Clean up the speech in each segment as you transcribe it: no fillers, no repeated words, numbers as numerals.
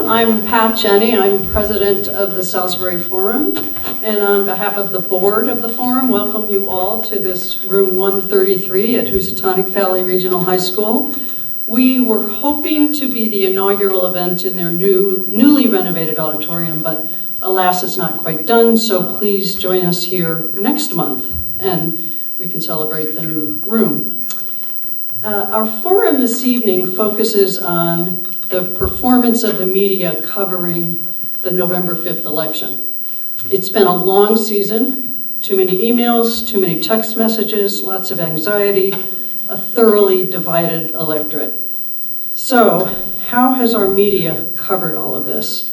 I'm Pat Jenny. I'm president of the Salisbury Forum, and on behalf of the board of the forum, welcome you all to this room 133 at Housatonic Valley Regional High School. We were hoping to be the inaugural event in their newly renovated auditorium, but alas, it's not quite done, so please join us here next month, and we can celebrate the new room. Our forum this evening focuses on the performance of the media covering the November 5th election. It's been a long season, too many emails, too many text messages, lots of anxiety, a thoroughly divided electorate. So, how has our media covered all of this?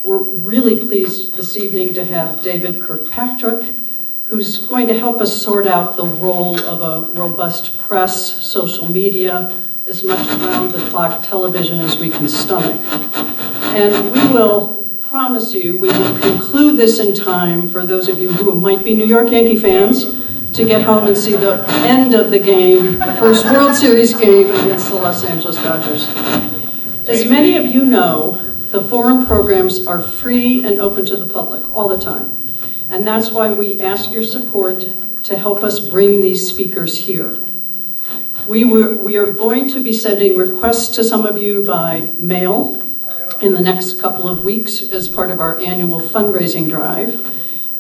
We're really pleased this evening to have David Kirkpatrick, who's going to help us sort out the role of a robust press, social media, as much round-the-clock television as we can stomach. And we will promise you, we will conclude this in time for those of you who might be New York Yankee fans to get home and see the end of the game, the first World Series game against the Los Angeles Dodgers. As many of you know, the forum programs are free and open to the public all the time. And that's why we ask your support to help us bring these speakers here. We are going to be sending requests to some of you by mail in the next couple of weeks as part of our annual fundraising drive.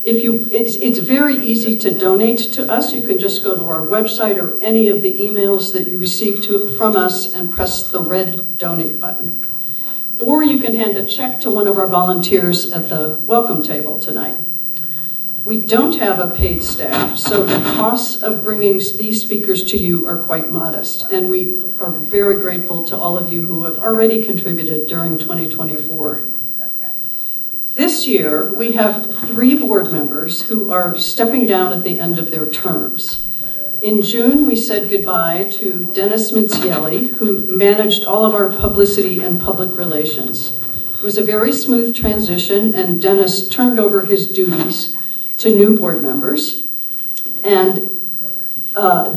It's very easy to donate to us. You can just go to our website or any of the emails that you receive from us and press the red donate button. Or you can hand a check to one of our volunteers at the welcome table tonight. We don't have a paid staff, so the costs of bringing these speakers to you are quite modest, and we are very grateful to all of you who have already contributed during 2024. This year, we have 3 board members who are stepping down at the end of their terms. In June, we said goodbye to Dennis Minzielli, who managed all of our publicity and public relations. It was a very smooth transition, and Dennis turned over his duties to new board members, and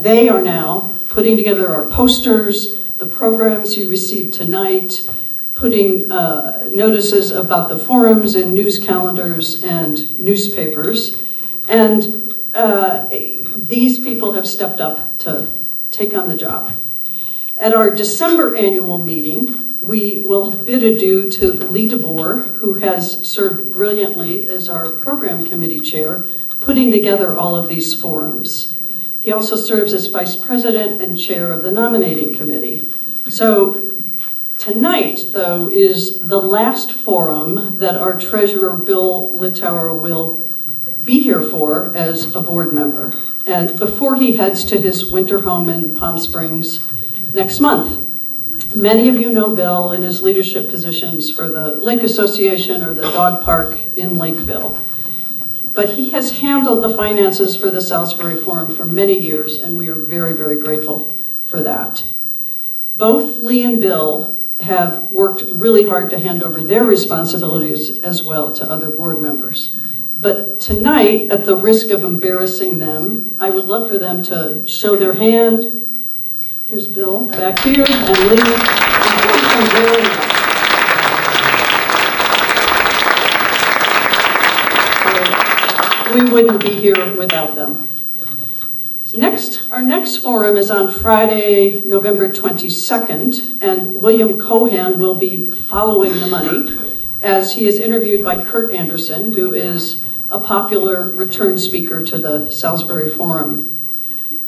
they are now putting together our posters, the programs you received tonight, putting notices about the forums in news calendars and newspapers, and these people have stepped up to take on the job. At our December annual meeting, we will bid adieu to Lee DeBoer, who has served brilliantly as our program committee chair, putting together all of these forums. He also serves as vice president and chair of the nominating committee. So tonight, though, is the last forum that our treasurer, Bill Littauer, will be here for as a board member, and before he heads to his winter home in Palm Springs next month. Many of you know Bill in his leadership positions for the Lake Association or the dog park in Lakeville. But he has handled the finances for the Salisbury Forum for many years, and we are very, very grateful for that. Both Lee and Bill have worked really hard to hand over their responsibilities as well to other board members. But tonight, at the risk of embarrassing them, I would love for them to show their hand. Here's Bill back here, and Lee. We wouldn't be here without them. Our next forum is on Friday, November 22nd, and William Cohan will be following the money as he is interviewed by Kurt Anderson, who is a popular return speaker to the Salisbury Forum.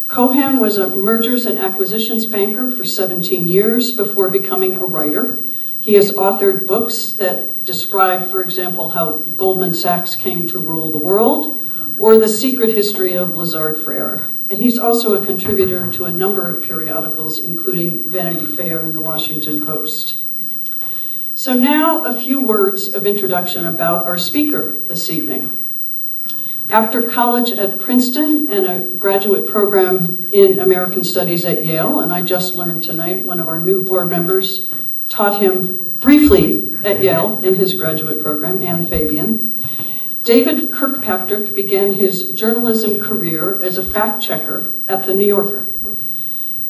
Cohan was a mergers and acquisitions banker for 17 years before becoming a writer. He has authored books that describe, for example, how Goldman Sachs came to rule the world, or the secret history of Lazard Frere. And he's also a contributor to a number of periodicals, including Vanity Fair and the Washington Post. So now a few words of introduction about our speaker this evening. After college at Princeton and a graduate program in American Studies at Yale, and I just learned tonight one of our new board members taught him briefly at Yale in his graduate program, Ann Fabian. David Kirkpatrick began his journalism career as a fact checker at The New Yorker.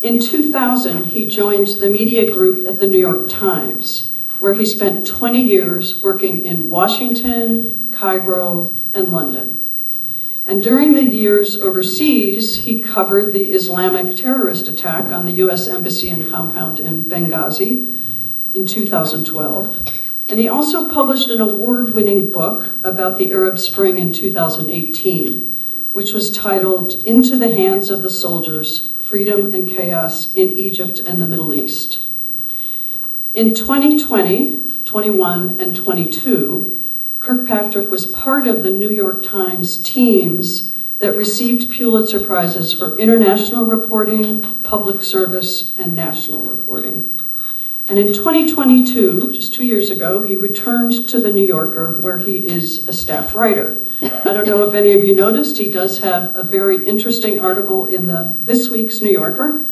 In 2000, he joined the media group at The New York Times, where he spent 20 years working in Washington, Cairo, and London. And during the years overseas, he covered the Islamic terrorist attack on the US Embassy and compound in Benghazi in 2012. And he also published an award-winning book about the Arab Spring in 2018, which was titled Into the Hands of the Soldiers, Freedom and Chaos in Egypt and the Middle East. In 2020, 21, and 22, Kirkpatrick was part of the New York Times teams that received Pulitzer Prizes for international reporting, public service, and national reporting. And in 2022, just 2 years ago, he returned to the New Yorker, where he is a staff writer. I don't know if any of you noticed, he does have a very interesting article in this week's New Yorker.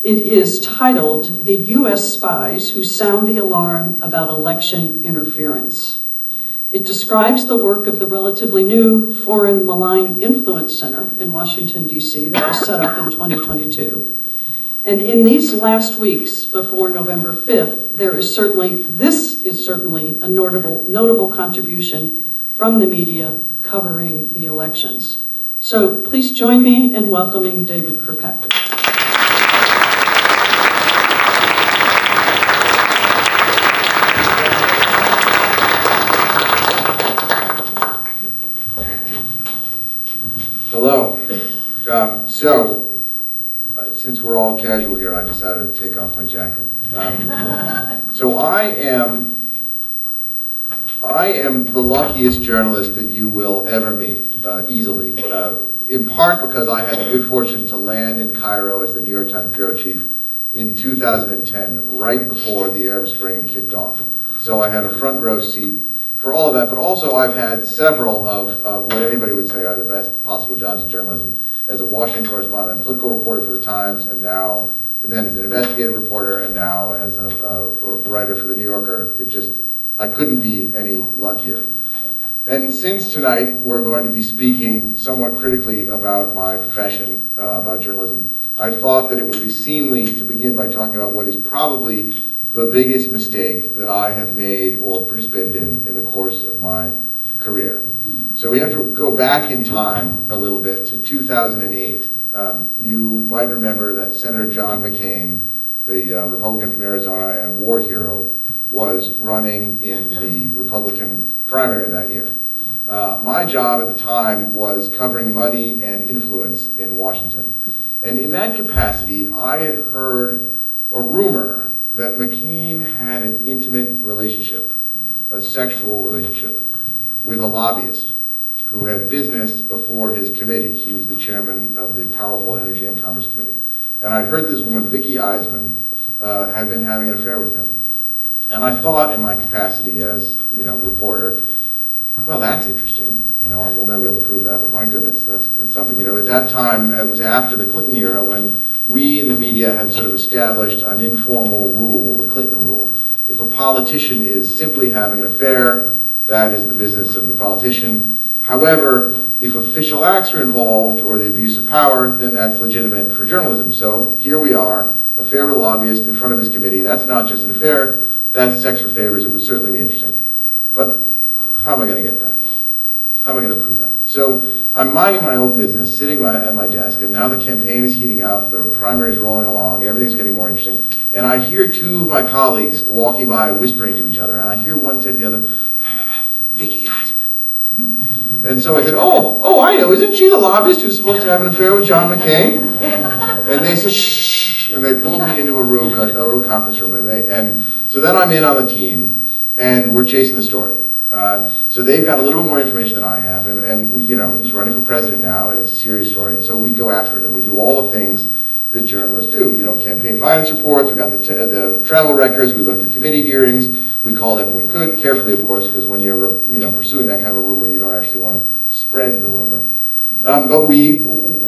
It is titled, "The US Spies Who Sound the Alarm About Election Interference." It describes the work of the relatively new Foreign Malign Influence Center in Washington, D.C. that was set up in 2022. And in these last weeks before November 5th, this is certainly a notable contribution from the media covering the elections. So please join me in welcoming David Kirkpatrick. Hello. Since we're all casual here, I decided to take off my jacket. So I am the luckiest journalist that you will ever meet, easily. In part because I had the good fortune to land in Cairo as the New York Times bureau chief in 2010, right before the Arab Spring kicked off. So I had a front row seat for all of that, but also I've had several of what anybody would say are the best possible jobs in journalism. As a Washington correspondent and political reporter for the Times, and then as an investigative reporter, and now as a writer for the New Yorker. I couldn't be any luckier. And since tonight we're going to be speaking somewhat critically about my profession, about journalism, I thought that it would be seemly to begin by talking about what is probably the biggest mistake that I have made or participated in the course of my career. So we have to go back in time a little bit to 2008. You might remember that Senator John McCain, the Republican from Arizona and war hero, was running in the Republican primary that year. My job at the time was covering money and influence in Washington. And in that capacity, I had heard a rumor that McCain had an intimate relationship, a sexual relationship, with a lobbyist who had business before his committee. He was the chairman of the powerful Energy and Commerce Committee. And I'd heard this woman, Vicky Eisman, had been having an affair with him. And I thought, in my capacity as, reporter, well, that's interesting. We'll never be able to prove that, but my goodness, that's something. At that time, it was after the Clinton era when we in the media had sort of established an informal rule, the Clinton rule. If a politician is simply having an affair, that is the business of the politician. However, if official acts are involved or the abuse of power, then that's legitimate for journalism. So here we are, affair with a lobbyist in front of his committee. That's not just an affair, that's sex for favors. It would certainly be interesting. But how am I going to get that? How am I going to prove that? So I'm minding my own business, sitting at my desk, and now the campaign is heating up, the primary is rolling along, everything's getting more interesting, and I hear two of my colleagues walking by whispering to each other, and I hear one say to the other, Vicky Eisman. And so I said, oh, I know, isn't she the lobbyist who's supposed to have an affair with John McCain? And they said, shh, and they pulled me into a room, a little conference room, and so then I'm in on the team, and we're chasing the story. So they've got a little bit more information than I have, and we, he's running for president now, and it's a serious story, and so we go after it, and we do all the things that journalists do. Campaign finance reports, we got the travel records, we looked at committee hearings, we called everyone we could, carefully of course, because when you're pursuing that kind of a rumor, you don't actually want to spread the rumor. But we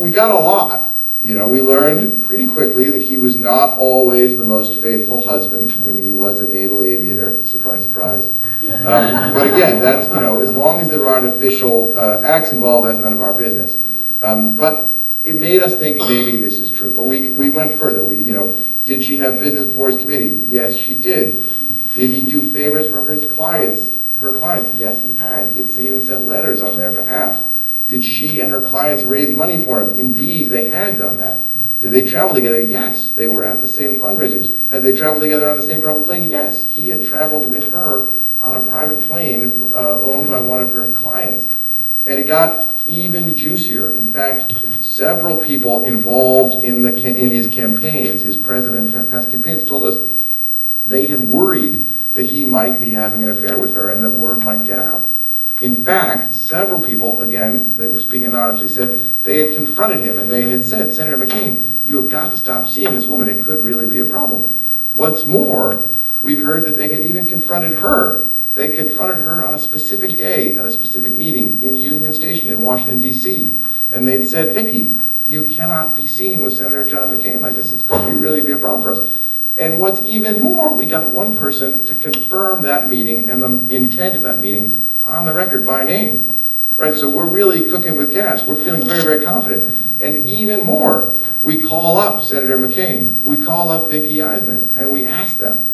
got a lot. We learned pretty quickly that he was not always the most faithful husband when he was a naval aviator. Surprise, surprise. But again, that's, as long as there aren't official acts involved, that's none of our business. But it made us think maybe this is true. But we went further. Did she have business before his committee? Yes, she did. Did he do favors for his clients, her clients? Yes, he had. He had even sent letters on their behalf. Did she and her clients raise money for him? Indeed, they had done that. Did they travel together? Yes. They were at the same fundraisers. Had they traveled together on the same private plane? Yes. He had traveled with her on a private plane owned by one of her clients. And it got even juicier. In fact, several people involved in his campaigns, his present and past campaigns, told us they had worried that he might be having an affair with her and that word might get out. In fact, several people, again, they were speaking anonymously, said they had confronted him and they had said, Senator McCain, you have got to stop seeing this woman. It could really be a problem. What's more, we heard that they had even confronted her. They confronted her on a specific day at a specific meeting in Union Station in Washington, D.C. And they'd said, Vicki, you cannot be seen with Senator John McCain like this. It's going to really be a problem for us. And what's even more, we got one person to confirm that meeting and the intent of that meeting on the record by name. Right, so we're really cooking with gas. We're feeling very, very confident. And even more, we call up Senator McCain, we call up Vicki Eisman, and we ask them.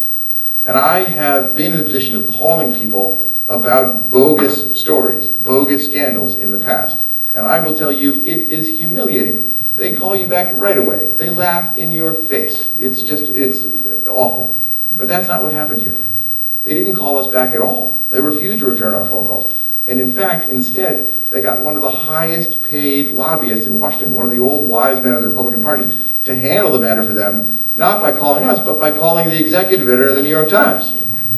And I have been in the position of calling people about bogus stories, bogus scandals in the past. And I will tell you, it is humiliating. They call you back right away. They laugh in your face. It's awful. But that's not what happened here. They didn't call us back at all. They refused to return our phone calls. And in fact, instead, they got one of the highest paid lobbyists in Washington, one of the old wise men of the Republican Party, to handle the matter for them, not by calling us, but by calling the executive editor of the New York Times.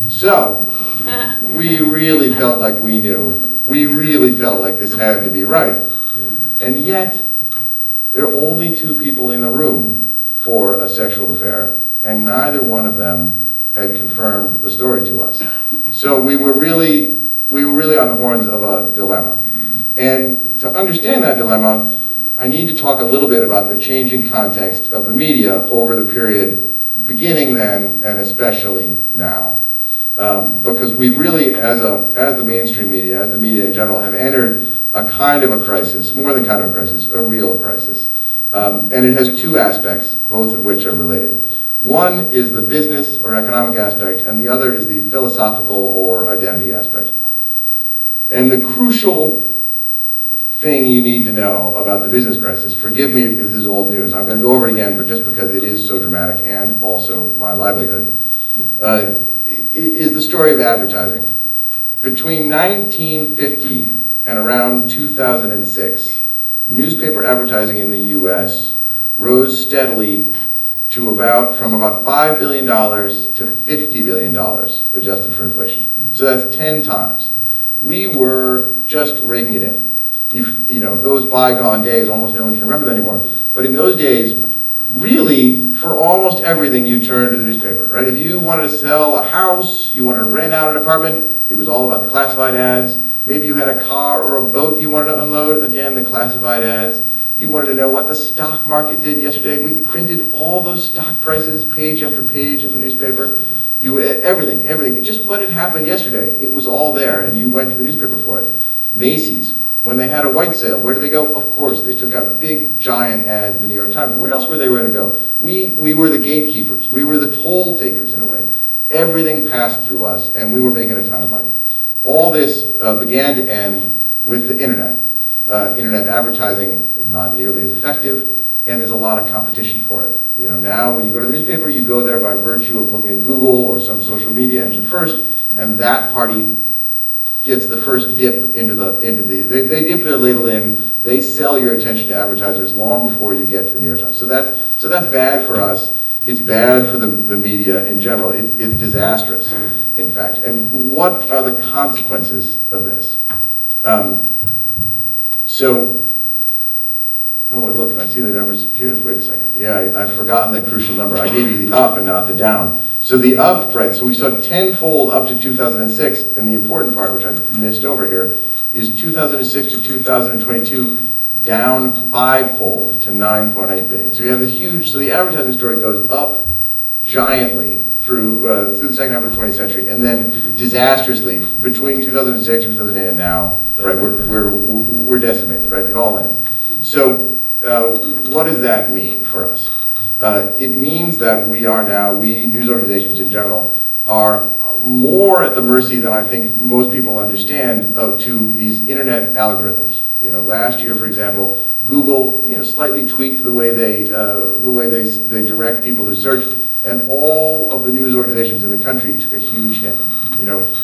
So, we really felt like we knew. We really felt like this had to be right. And yet, there are only two people in the room for a sexual affair, and neither one of them had confirmed the story to us. So we were really on the horns of a dilemma. And to understand that dilemma, I need to talk a little bit about the changing context of the media over the period beginning then and especially now. Because we've really, as the mainstream media, as the media in general, have entered a kind of a crisis, more than kind of a crisis, a real crisis. And it has two aspects, both of which are related. One is the business or economic aspect, and the other is the philosophical or identity aspect. And the crucial thing you need to know about the business crisis, forgive me if this is old news, I'm going to go over it again, but just because it is so dramatic and also my livelihood, is the story of advertising. Between 1950 and around 2006, newspaper advertising in the US rose steadily to from about $5 billion to $50 billion adjusted for inflation. So that's 10 times. We were just raking it in. Those bygone days, almost no one can remember them anymore. But in those days, really, for almost everything, you turned to the newspaper, right? If you wanted to sell a house, you wanted to rent out an apartment, it was all about the classified ads. Maybe you had a car or a boat you wanted to unload, again, the classified ads. You wanted to know what the stock market did yesterday. We printed all those stock prices page after page in the newspaper. Everything, just what had happened yesterday. It was all there, and you went to the newspaper for it. Macy's, when they had a white sale, where did they go? Of course, they took out big, giant ads in the New York Times. Where else were they going to go? We were the gatekeepers. We were the toll takers, in a way. Everything passed through us, and we were making a ton of money. All this began to end with the internet. Internet advertising is not nearly as effective, and there's a lot of competition for it. Now when you go to the newspaper, you go there by virtue of looking at Google or some social media engine first, and that party gets the first dip into they dip their ladle in, they sell your attention to advertisers long before you get to the New York Times. So that's bad for us. It's bad for the media in general. It's disastrous, in fact. And what are the consequences of this? Look, can I see the numbers here? Wait a second. Yeah, I've forgotten the crucial number. I gave you the up and not the down. So the up, right, so we saw tenfold up to 2006, and the important part, which I missed over here, is 2006 to 2022, down fivefold to 9.8 billion. So we have this huge, so the advertising story goes up giantly through the second half of the 20th century, and then disastrously between 2006 and 2008 and now, right, we're decimated, right, it all ends. So what does that mean for us? It means that we news organizations in general, are more at the mercy than I think most people understand to these internet algorithms. Last year, for example, Google, slightly tweaked the way they direct people who search, and all of the news organizations in the country took a huge hit.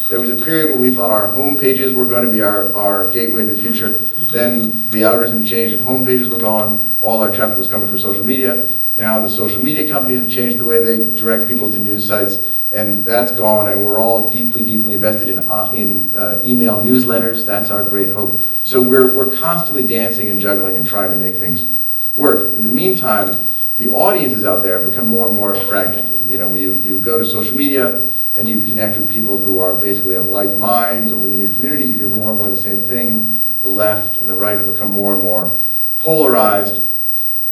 There was a period when we thought our home pages were going to be our gateway to the future. Then the algorithm changed and home pages were gone. All our traffic was coming from social media. Now the social media companies have changed the way they direct people to news sites, and that's gone, and we're all deeply, deeply invested in email newsletters. That's our great hope. So we're constantly dancing and juggling and trying to make things work. In the meantime, the audiences out there become more and more fragmented. You go to social media and you connect with people who are basically of like minds, or within your community you hear more and more the same thing. The left and the right become more and more polarized.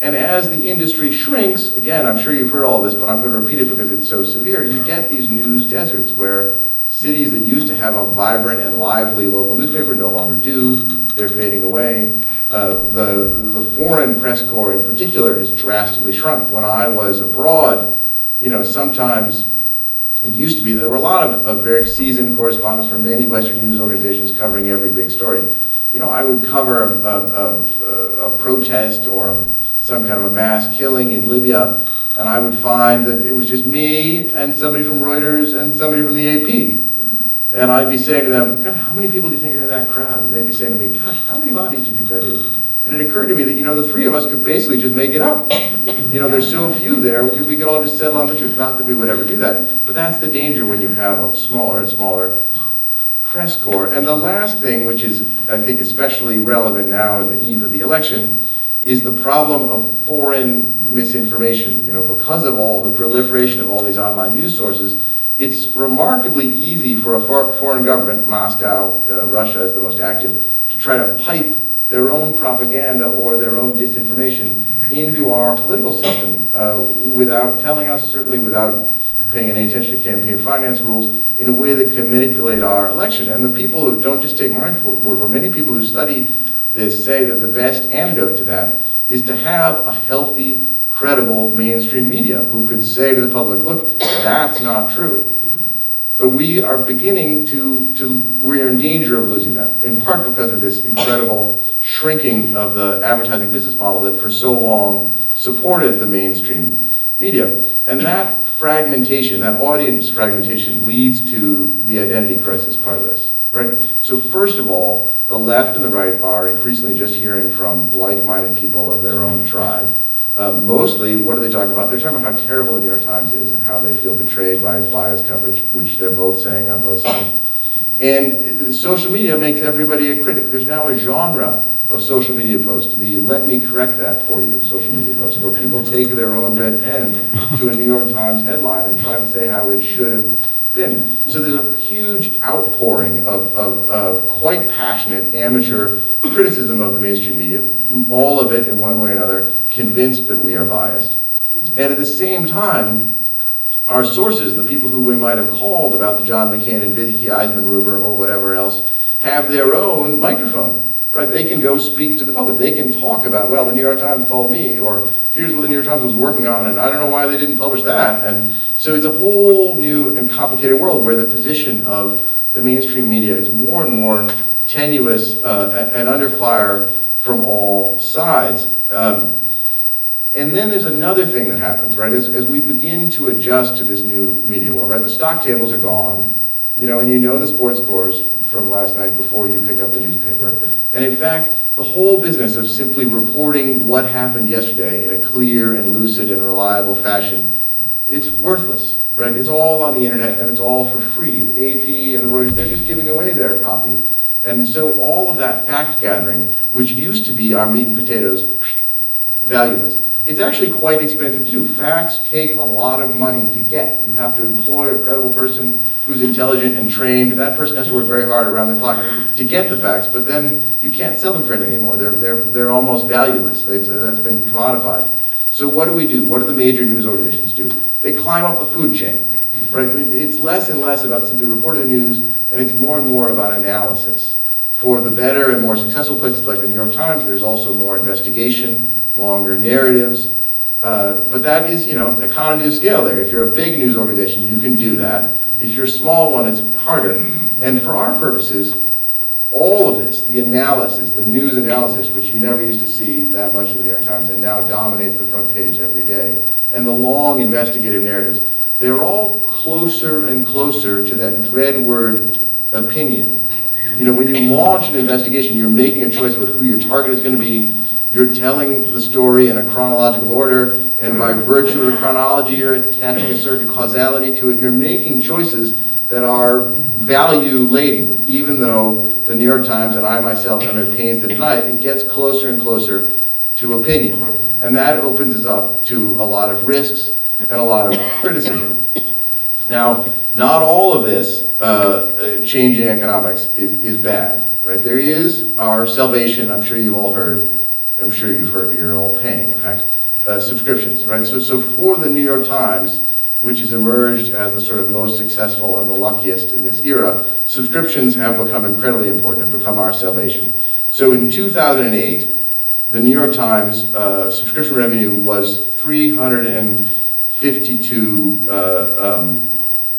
And as the industry shrinks, again, I'm sure you've heard all this, but I'm going to repeat it because it's so severe, you get these news deserts where cities that used to have a vibrant and lively local newspaper no longer do. They're fading away. The foreign press corps in particular has drastically shrunk. When I was abroad, sometimes it used to be that there were a lot of very seasoned correspondents from many Western news organizations covering every big story. I would cover a protest or some kind of a mass killing in Libya, and I would find that it was just me and somebody from Reuters and somebody from the AP. And I'd be saying to them, God, how many people do you think are in that crowd? And they'd be saying to me, gosh, how many bodies do you think that is? And it occurred to me that, the three of us could basically just make it up. There's so few there, we could all just settle on the truth. Not that we would ever do that, but that's the danger when you have a smaller and smaller press corps. And the last thing, which is, I think, especially relevant now in the eve of the election, is the problem of foreign misinformation. Because of all the proliferation of all these online news sources, it's remarkably easy for a foreign government, Moscow, Russia is the most active, to try to pipe their own propaganda or their own disinformation into our political system without telling us, certainly without paying any attention to campaign finance rules, in a way that can manipulate our election. And the people who don't just take my word for many people who study this say that the best antidote to that is to have a healthy, credible mainstream media who could say to the public, look, that's not true. But we are beginning we're in danger of losing that, in part because of this incredible shrinking of the advertising business model that for so long supported the mainstream media. And that fragmentation, that audience fragmentation, leads to the identity crisis part of this, right? So first of all, the left and the right are increasingly just hearing from like-minded people of their own tribe. Mostly, what are they talking about? They're talking about how terrible the New York Times is and how they feel betrayed by its biased coverage, which they're both saying on both sides. And social media makes everybody a critic. There's now a genre of social media posts, the let me correct that for you social media posts, where people take their own red pen to a New York Times headline and try to say how it should have been. So there's a huge outpouring of quite passionate amateur criticism of the mainstream media, all of it in one way or another convinced that we are biased. And at the same time, our sources, the people who we might have called about the John McCain and Vicky Eisman rumor or whatever else, have their own microphone, right? They can go speak to the public. They can talk about, well, the New York Times called me, or here's what the New York Times was working on, and I don't know why they didn't publish that. And so it's a whole new and complicated world where the position of the mainstream media is more and more tenuous and under fire from all sides. And then there's another thing that happens, right? As we begin to adjust to this new media world, right? The stock tables are gone, and the sports scores from last night before you pick up the newspaper. And in fact, the whole business of simply reporting what happened yesterday in a clear and lucid and reliable fashion, it's worthless, right? It's all on the internet and it's all for free. The AP and the Reuters, they're just giving away their copy. And so all of that fact gathering, which used to be our meat and potatoes, valueless. It's actually quite expensive to do. Facts take a lot of money to get. You have to employ a credible person who's intelligent and trained, and that person has to work very hard around the clock to get the facts, but then you can't sell them for anything anymore. They're almost valueless. That's been commodified. So what do we do? What do the major news organizations do? They climb up the food chain, right? It's less and less about simply reporting the news, and it's more and more about analysis. For the better and more successful places like the New York Times, there's also more investigation, longer narratives. But that is, economy of scale there. If you're a big news organization, you can do that. If you're a small one, it's harder. And for our purposes, all of this, the analysis, the news analysis, which you never used to see that much in the New York Times and now dominates the front page every day, and the long investigative narratives, they're all closer and closer to that dread word, opinion. When you launch an investigation, you're making a choice about who your target is going to be. You're telling the story in a chronological order, and by virtue of the chronology, you're attaching a certain causality to it. You're making choices that are value-laden, even though the New York Times and I myself am at pains to deny it. It gets closer and closer to opinion. And that opens us up to a lot of risks and a lot of criticism. Now, not all of this changing economics is bad, right? There is our salvation, I'm sure you've all heard, I'm sure you've heard, you're all paying, in fact, subscriptions, right? So for the New York Times, which has emerged as the sort of most successful and the luckiest in this era, subscriptions have become incredibly important, have become our salvation. So in 2008, the New York Times subscription revenue was $352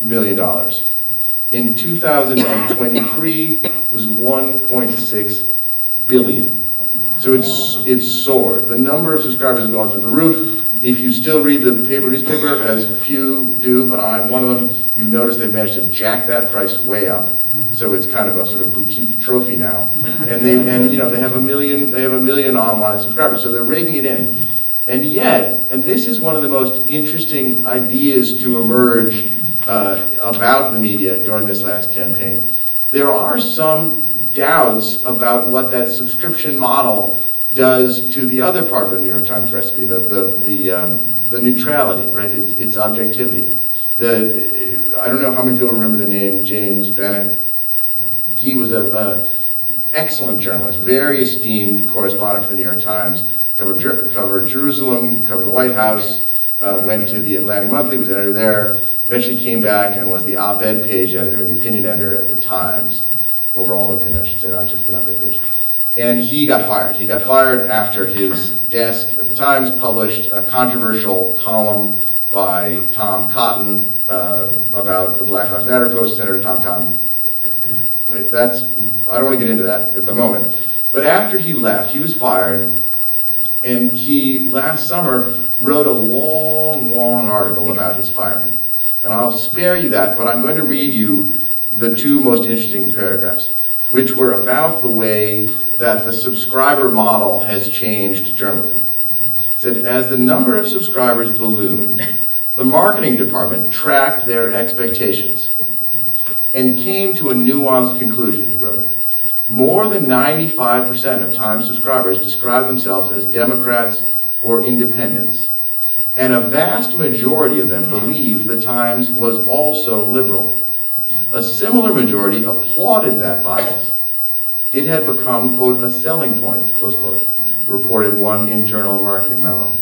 million. In 2023, it was 1.6 billion. So it's soared. The number of subscribers has gone through the roof. If you still read the paper newspaper, as few do, but I'm one of them, you've noticed they've managed to jack that price way up. So it's kind of a sort of boutique trophy now. And they have a million online subscribers, so they're raking it in. And yet, and this is one of the most interesting ideas to emerge about the media during this last campaign. There are some doubts about what that subscription model does to the other part of the New York Times recipe, the neutrality, right? Its objectivity. I don't know how many people remember the name James Bennett. He was an excellent journalist, very esteemed correspondent for the New York Times. Covered Jerusalem, covered the White House, went to the Atlantic Monthly, was editor there. Eventually came back and was the op-ed page editor, the opinion editor at the Times. Overall opinion, I should say, not just the op-ed page. And he got fired. He got fired after his desk at the Times published a controversial column by Tom Cotton about the Black Lives Matter post. Senator Tom Cotton. I don't want to get into that at the moment. But after he left, he was fired, and he last summer wrote a long article about his firing. And I'll spare you that, but I'm going to read you the two most interesting paragraphs, which were about the way that the subscriber model has changed journalism. It said, as the number of subscribers ballooned, the marketing department tracked their expectations and came to a nuanced conclusion, he wrote. More than 95% of Times subscribers describe themselves as Democrats or independents, and a vast majority of them believed the Times was also liberal. A similar majority applauded that bias. It had become, quote, a selling point, close quote, reported one internal marketing memo.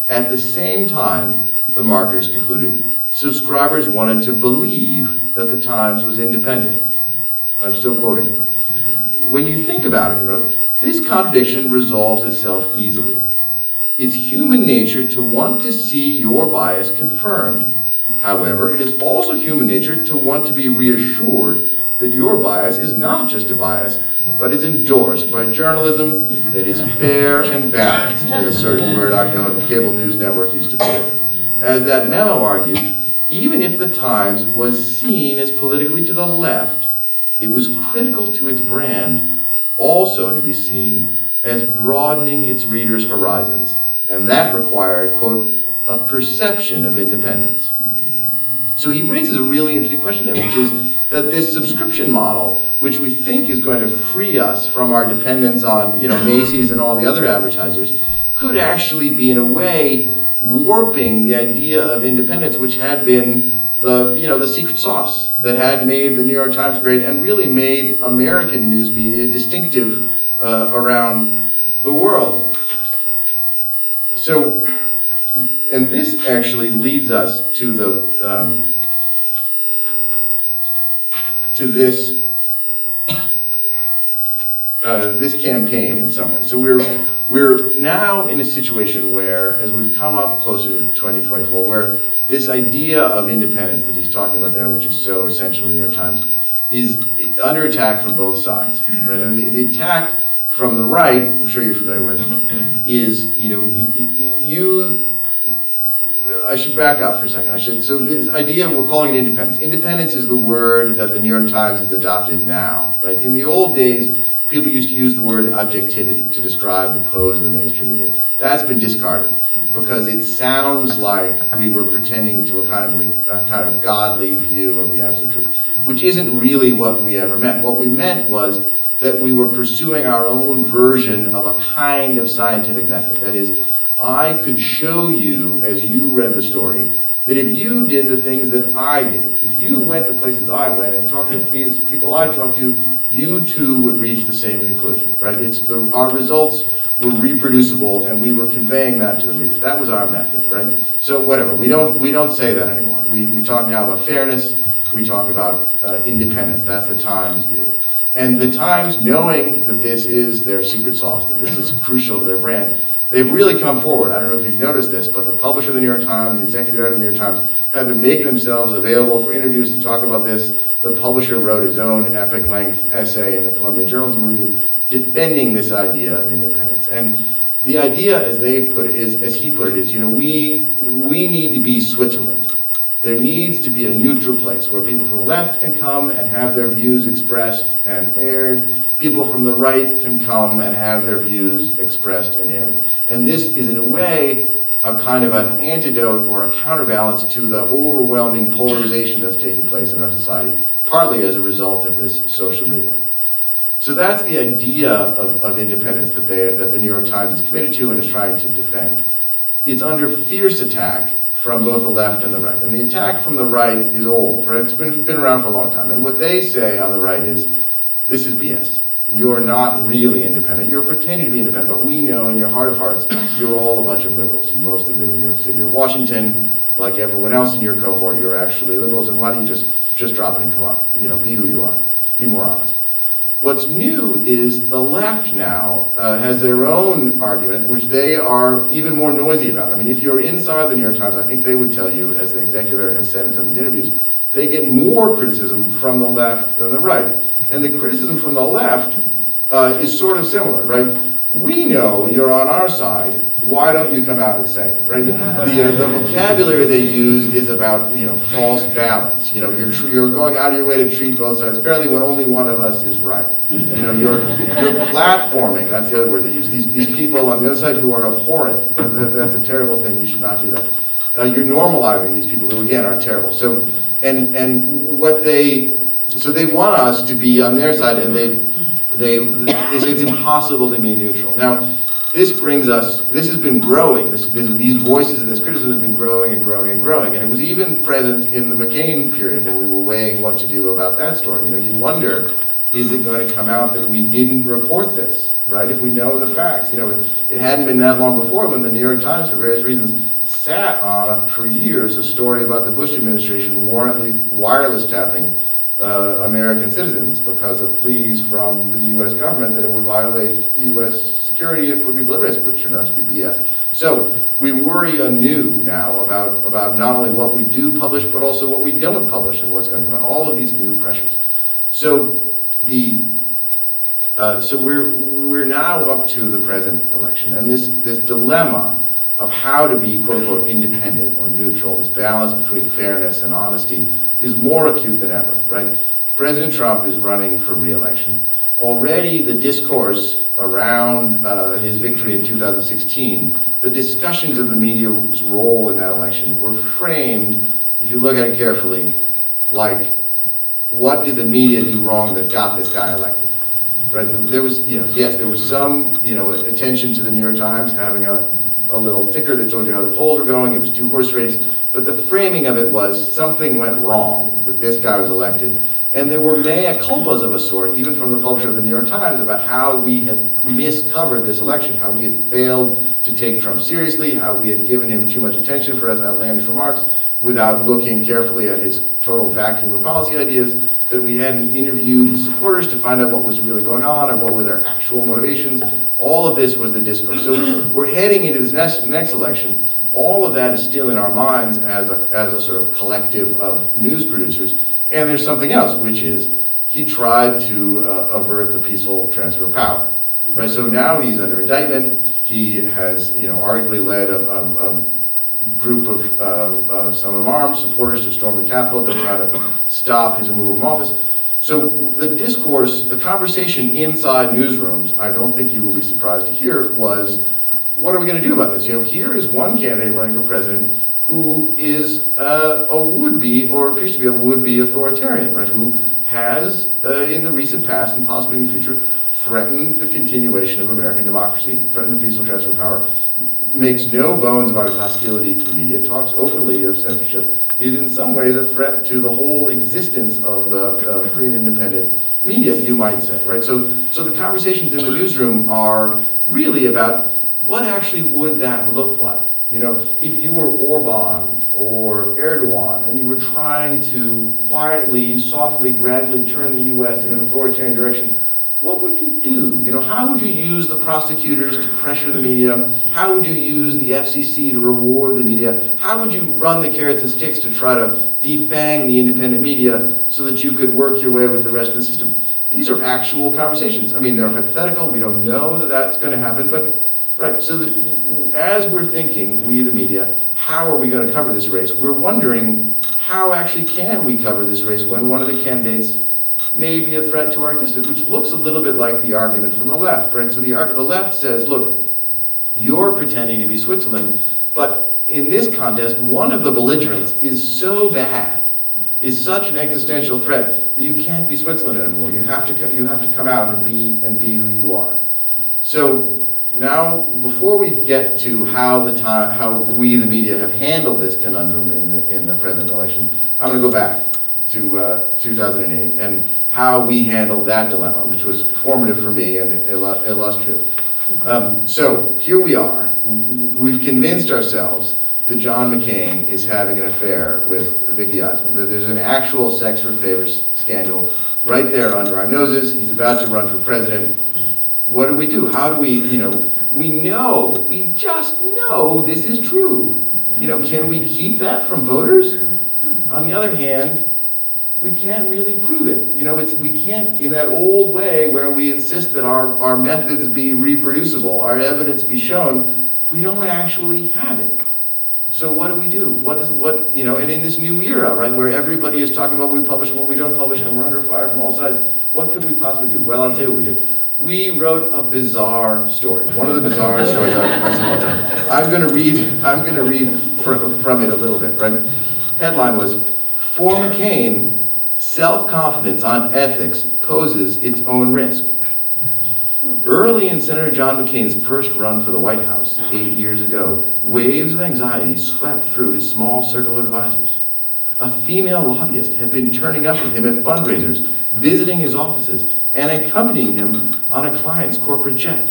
At the same time, the marketers concluded, subscribers wanted to believe that the Times was independent. I'm still quoting. When you think about it, he wrote, this contradiction resolves itself easily. It's human nature to want to see your bias confirmed. However, it is also human nature to want to be reassured that your bias is not just a bias, but is endorsed by journalism that is fair and balanced, as a certain Murdoch-owned cable news network used to put it. As that memo argued, even if the Times was seen as politically to the left, it was critical to its brand also to be seen as broadening its readers' horizons, and that required, quote, a perception of independence. So he raises a really interesting question there, which is that this subscription model, which we think is going to free us from our dependence on, Macy's and all the other advertisers, could actually be, in a way, warping the idea of independence, which had been the secret sauce that had made the New York Times great and really made American news media distinctive around the world. So, and this actually leads us to this campaign in some way. So we're now in a situation where, as we've come up closer to 2024, where this idea of independence that he's talking about there, which is so essential in the New York Times, is under attack from both sides. Right? And the attack from the right, I'm sure you're familiar with, is, I should back up for a second. So this idea, we're calling it independence. Independence is the word that the New York Times has adopted now. Right? In the old days, people used to use the word objectivity to describe the pose of the mainstream media. That's been discarded because it sounds like we were pretending to a kind of godly view of the absolute truth, which isn't really what we ever meant. What we meant was that we were pursuing our own version of a kind of scientific method. That is, I could show you, as you read the story, that if you did the things that I did, if you went the places I went and talked to people I talked to, you too would reach the same conclusion, right? Our results were reproducible, and we were conveying that to the readers. That was our method, right? So whatever, we don't say that anymore. We talk now about fairness, we talk about independence. That's the Times view. And the Times, knowing that this is their secret sauce, that this is crucial to their brand, they've really come forward. I don't know if you've noticed this, but the publisher of the New York Times, the executive editor of the New York Times, have been making themselves available for interviews to talk about this. The publisher wrote his own epic-length essay in the Columbia Journalism Review defending this idea of independence. And the idea, as he put it, is, we need to be Switzerland. There needs to be a neutral place where people from the left can come and have their views expressed and aired. People from the right can come and have their views expressed and aired. And this is, in a way, a kind of an antidote or a counterbalance to the overwhelming polarization that's taking place in our society, partly as a result of this social media. So that's the idea of independence that the New York Times is committed to and is trying to defend. It's under fierce attack from both the left and the right. And the attack from the right is old, right? It's been around for a long time. And what they say on the right is, this is BS. You're not really independent. You're pretending to be independent, but we know in your heart of hearts, you're all a bunch of liberals. You mostly live in New York City or Washington. Like everyone else in your cohort, you're actually liberals. And why don't you just drop it and come up? Be who you are. Be more honest. What's new is the left now has their own argument, which they are even more noisy about. I mean, if you're inside the New York Times, I think they would tell you, as the executive editor has said in some of these interviews, they get more criticism from the left than the right. And the criticism from the left is sort of similar, right? We know you're on our side. Why don't you come out and say it, right? The vocabulary they use is about, false balance. You're going out of your way to treat both sides fairly when only one of us is right. You're platforming. That's the other word they use. These people on the other side who are abhorrent. That's a terrible thing. You should not do that. You're normalizing these people who, again, are terrible. So they want us to be on their side, and they say it's impossible to be neutral. Now, this has been growing. These voices and this criticism has been growing and growing and growing. And it was even present in the McCain period when we were weighing what to do about that story. You wonder, is it going to come out that we didn't report this, right? If we know the facts. It hadn't been that long before when the New York Times, for various reasons, sat on, for years, a story about the Bush administration wireless tapping American citizens because of pleas from the U.S. government that it would violate U.S. security and put people at risk, which turned out to be BS. So we worry anew now about not only what we do publish, but also what we don't publish and what's going to come out. All of these new pressures. So we're now up to the present election, and this dilemma of how to be quote unquote independent or neutral, this balance between fairness and honesty, is more acute than ever, right? President Trump is running for re-election. Already the discourse around his victory in 2016, the discussions of the media's role in that election were framed, if you look at it carefully, like, what did the media do wrong that got this guy elected? Right? There was, there was some, attention to the New York Times having a little ticker that told you how the polls were going. It was 2 horse race. But the framing of it was something went wrong, that this guy was elected. And there were mea culpas of a sort, even from the publisher of the New York Times, about how we had miscovered this election, how we had failed to take Trump seriously, how we had given him too much attention for his outlandish remarks without looking carefully at his total vacuum of policy ideas. that we hadn't interviewed his supporters to find out what was really going on and what were their actual motivations. All of this was the discourse. So we're heading into this next election. All of that is still in our minds as a sort of collective of news producers. And there's something else, which is he tried to avert the peaceful transfer of power. Right? So now he's under indictment. He has, arguably led a group of some of armed supporters to storm the Capitol to try to stop his removal from office. So the discourse, the conversation inside newsrooms, I don't think you will be surprised to hear, was, what are we going to do about this? Here is one candidate running for president who is a would-be, or appears to be a would-be authoritarian, right? Who has, in the recent past and possibly in the future, threatened the continuation of American democracy, threatened the peaceful transfer of power, makes no bones about his hostility to the media, talks openly of censorship, is in some ways a threat to the whole existence of the free and independent media, you might say, right? So the conversations in the newsroom are really about what actually would that look like? If you were Orban or Erdogan and you were trying to quietly, softly, gradually turn the US in an authoritarian direction, what would you do? How would you use the prosecutors to pressure the media? How would you use the FCC to reward the media? How would you run the carrots and sticks to try to defang the independent media so that you could work your way with the rest of the system? These are actual conversations. I mean, they're hypothetical. We don't know that that's going to happen, but right. So as we're thinking, we the media, how are we going to cover this race? We're wondering, how actually can we cover this race when one of the candidates may be a threat to our existence, which looks a little bit like the argument from the left, right? So the left says, look, you're pretending to be Switzerland, but in this contest, one of the belligerents is so bad, is such an existential threat that you can't be Switzerland anymore. You have to come out and be who you are. So now, before we get to how we, the media, have handled this conundrum in the presidential election, I'm going to go back to 2008 and how we handled that dilemma, which was formative for me and illustrative. So here we are. We've convinced ourselves that John McCain is having an affair with Vicky Eisman, that there's an actual sex for favors scandal right there under our noses. He's about to run for president. What do? How do we, we just know this is true. Can we keep that from voters? On the other hand, we can't really prove it. We can't, in that old way where we insist that our methods be reproducible, our evidence be shown, we don't actually have it. So what do? And in this new era, right, where everybody is talking about what we publish and what we don't publish, and we're under fire from all sides, what could we possibly do? Well, I'll tell you what we did. We wrote a bizarre story. One of the bizarre stories I'm going to read from it a little bit, right? Headline was, "For McCain, self-confidence on ethics poses its own risk." Early in Senator John McCain's first run for the White House 8 years ago, waves of anxiety swept through his small circle of advisors. A female lobbyist had been turning up with him at fundraisers, visiting his offices, and accompanying him on a client's corporate jet.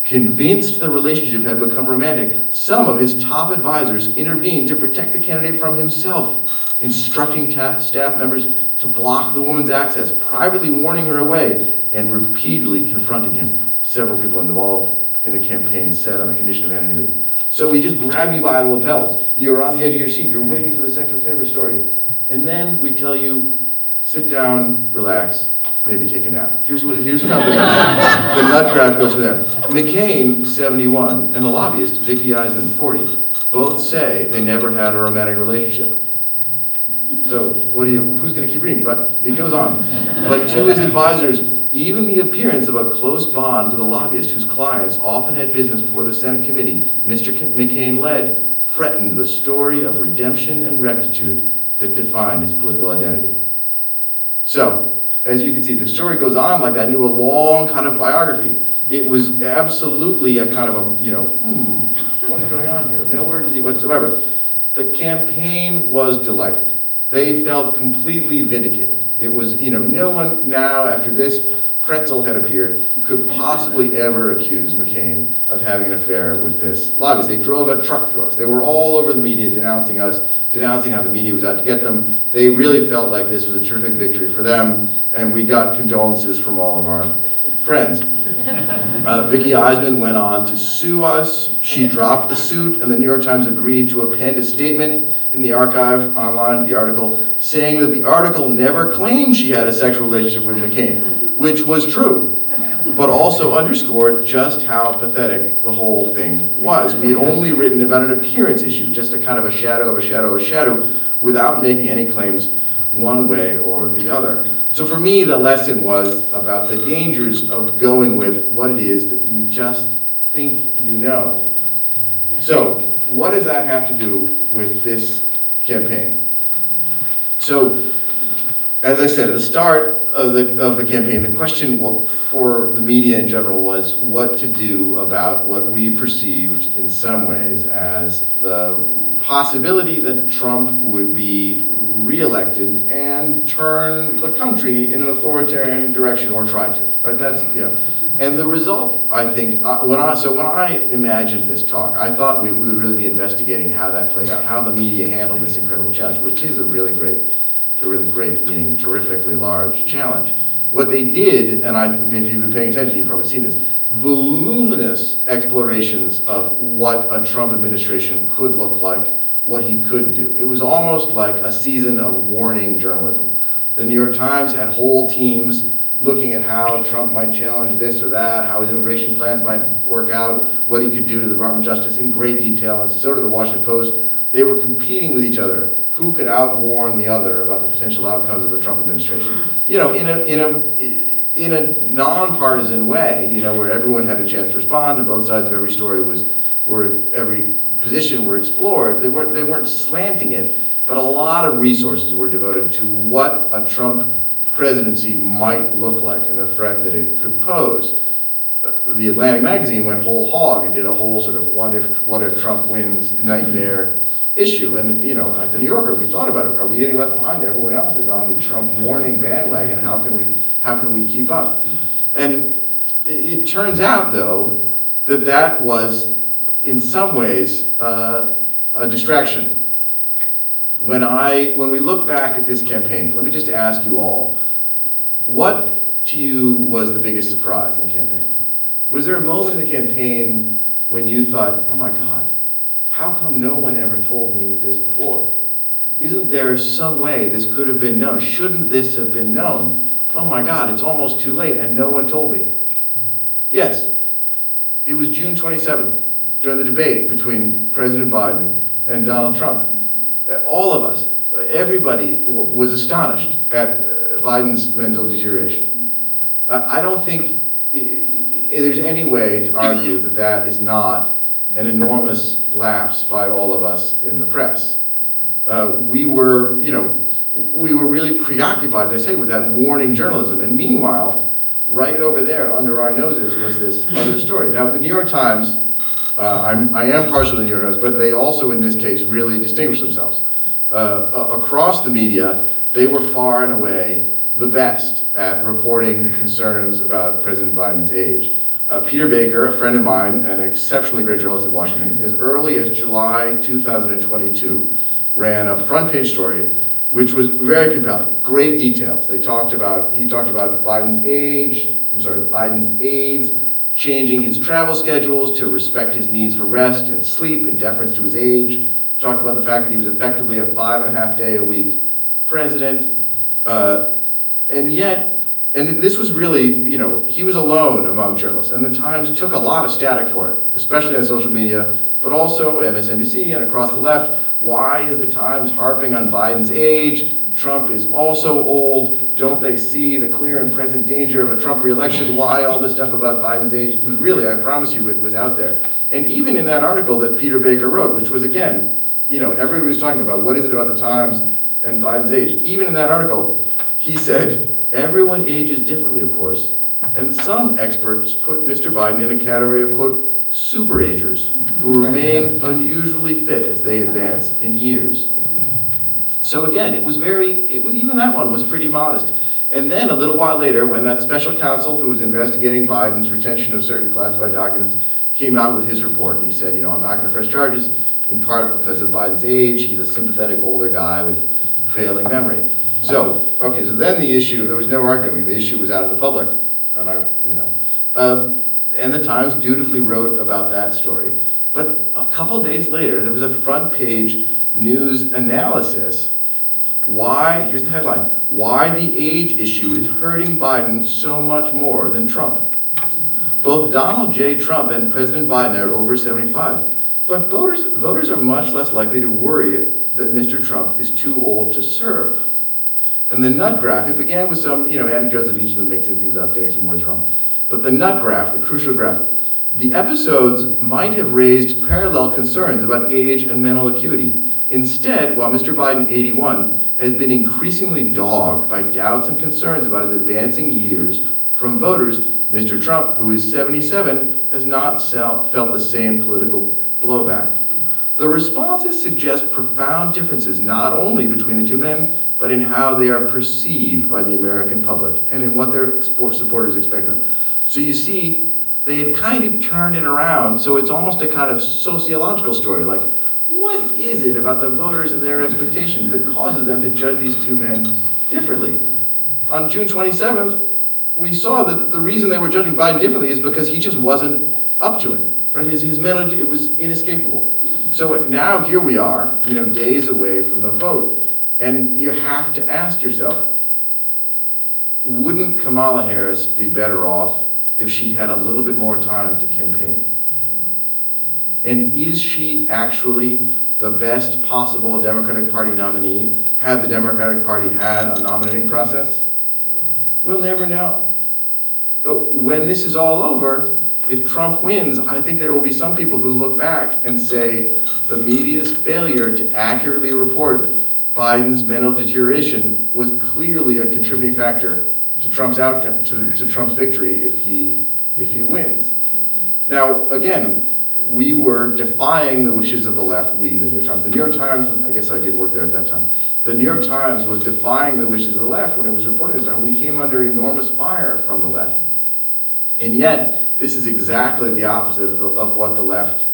Convinced the relationship had become romantic, some of his top advisors intervened to protect the candidate from himself, instructing staff members to block the woman's access, privately warning her away, and repeatedly confronting him. Several people involved in the campaign said on a condition of anonymity. So we just grab you by the lapels. You're on the edge of your seat. You're waiting for the sex or favor story. And then we tell you, sit down, relax, maybe take a nap. Here's how the nut graph goes from there. McCain, 71, and the lobbyist, Vicky Eisman, 40, both say they never had a romantic relationship. So who's going to keep reading? But it goes on. But to his advisors, even the appearance of a close bond with a lobbyist whose clients often had business before the Senate committee Mr. McCain led threatened the story of redemption and rectitude that defined his political identity. So, as you can see, the story goes on like that into a long kind of biography. It was absolutely a kind of a, what's going on here? No urgency whatsoever. The campaign was delighted. They felt completely vindicated. It was, no one now, after this pretzel had appeared, could possibly ever accuse McCain of having an affair with this lobbyist. They drove a truck through us. They were all over the media denouncing us, denouncing how the media was out to get them. They really felt like this was a terrific victory for them, and we got condolences from all of our friends. Vicky Eisman went on to sue us. She dropped the suit, and the New York Times agreed to append a statement in the archive online, the article, saying that the article never claimed she had a sexual relationship with McCain, which was true, but also underscored just how pathetic the whole thing was. We had only written about an appearance issue, just a kind of a shadow of a shadow of a shadow, without making any claims one way or the other. So for me, the lesson was about the dangers of going with what it is that you just think you know. So what does that have to do with this campaign? So, as I said at the start of the campaign, the question for the media in general was what to do about what we perceived in some ways as the possibility that Trump would be reelected and turn the country in an authoritarian direction, or try to. Right? That's, you know. And the result, I think, when I imagined this talk, I thought we would really be investigating how that played out, how the media handled this incredible challenge, which is a really great, meaning terrifically large challenge. What they did, and if you've been paying attention, you've probably seen this, voluminous explorations of what a Trump administration could look like, what he could do. It was almost like a season of warning journalism. The New York Times had whole teams looking at how Trump might challenge this or that, how his immigration plans might work out, what he could do to the Department of Justice in great detail, and so did the Washington Post. They were competing with each other. Who could outwarn the other about the potential outcomes of a Trump administration? You know, in a nonpartisan way, you know, where everyone had a chance to respond, and both sides of every story every position were explored. They weren't slanting it, but a lot of resources were devoted to what a Trump presidency might look like and the threat that it could pose. The Atlantic magazine went whole hog and did a whole sort of what if Trump wins nightmare issue. And you know, at the New Yorker, we thought about it. Are we getting left behind? Everyone else is on the Trump warning bandwagon. How can we keep up? And it turns out, though, that was in some ways a distraction. When we look back at this campaign, let me just ask you all, what to you was the biggest surprise in the campaign? Was there a moment in the campaign when you thought, oh my God, how come no one ever told me this before? Isn't there some way this could have been known? Shouldn't this have been known? Oh my God, it's almost too late and no one told me. Yes, it was June 27th during the debate between President Biden and Donald Trump. All of us, everybody was astonished at Biden's mental deterioration. I don't think there's any way to argue that that is not an enormous lapse by all of us in the press. We were really preoccupied, as I say, with that warning journalism. And meanwhile, right over there under our noses was this other story. Now, the New York Times, I am partial to the New York Times, but they also, in this case, really distinguished themselves. Across the media, they were far and away the best at reporting concerns about President Biden's age. Peter Baker, a friend of mine, and an exceptionally great journalist in Washington, as early as July 2022, ran a front page story which was very compelling, great details. He talked about Biden's aides changing his travel schedules to respect his needs for rest and sleep in deference to his age. Talked about the fact that he was effectively a 5.5-day-a-week president. And this was really, he was alone among journalists, and the Times took a lot of static for it, especially on social media, but also MSNBC and across the left. Why is the Times harping on Biden's age? Trump is also old. Don't they see the clear and present danger of a Trump reelection? Why all this stuff about Biden's age? It was really, I promise you, it was out there. And even in that article that Peter Baker wrote, which was, again, everybody was talking about what is it about the Times and Biden's age. Even in that article, he said, everyone ages differently, of course, and some experts put Mr. Biden in a category of, quote, super-agers who remain unusually fit as they advance in years. So again, even that one was pretty modest. And then a little while later, when that special counsel who was investigating Biden's retention of certain classified documents came out with his report, and he said, I'm not going to press charges, in part because of Biden's age. He's a sympathetic older guy with failing memory. So then the issue, there was no arguing. The issue was out in the public. And the Times dutifully wrote about that story. But a couple days later, there was a front page news analysis. Here's the headline, why the age issue is hurting Biden so much more than Trump. Both Donald J. Trump and President Biden are over 75. But voters are much less likely to worry that Mr. Trump is too old to serve. And the nut graph, it began with some anecdotes of each of them mixing things up, getting some words wrong. But the nut graph, the crucial graph, the episodes might have raised parallel concerns about age and mental acuity. Instead, while Mr. Biden, 81, has been increasingly dogged by doubts and concerns about his advancing years from voters, Mr. Trump, who is 77, has not felt the same political blowback. The responses suggest profound differences not only between the two men, but in how they are perceived by the American public and in what their supporters expect of them. So you see, they had kind of turned it around, so it's almost a kind of sociological story, like, what is it about the voters and their expectations that causes them to judge these two men differently? On June 27th, we saw that the reason they were judging Biden differently is because he just wasn't up to it. Right? His mental, it was inescapable. So now here we are, days away from the vote, and you have to ask yourself, wouldn't Kamala Harris be better off if she had a little bit more time to campaign? And is she actually the best possible Democratic Party nominee had the Democratic Party had a nominating process? We'll never know. But when this is all over, if Trump wins, I think there will be some people who look back and say the media's failure to accurately report Biden's mental deterioration was clearly a contributing factor to Trump's outcome, to Trump's victory if he wins. Now, again, we were defying the wishes of the left, the New York Times. The New York Times, I guess I did work there at that time. The New York Times was defying the wishes of the left when it was reporting this time. We came under enormous fire from the left. And yet, this is exactly the opposite of what the left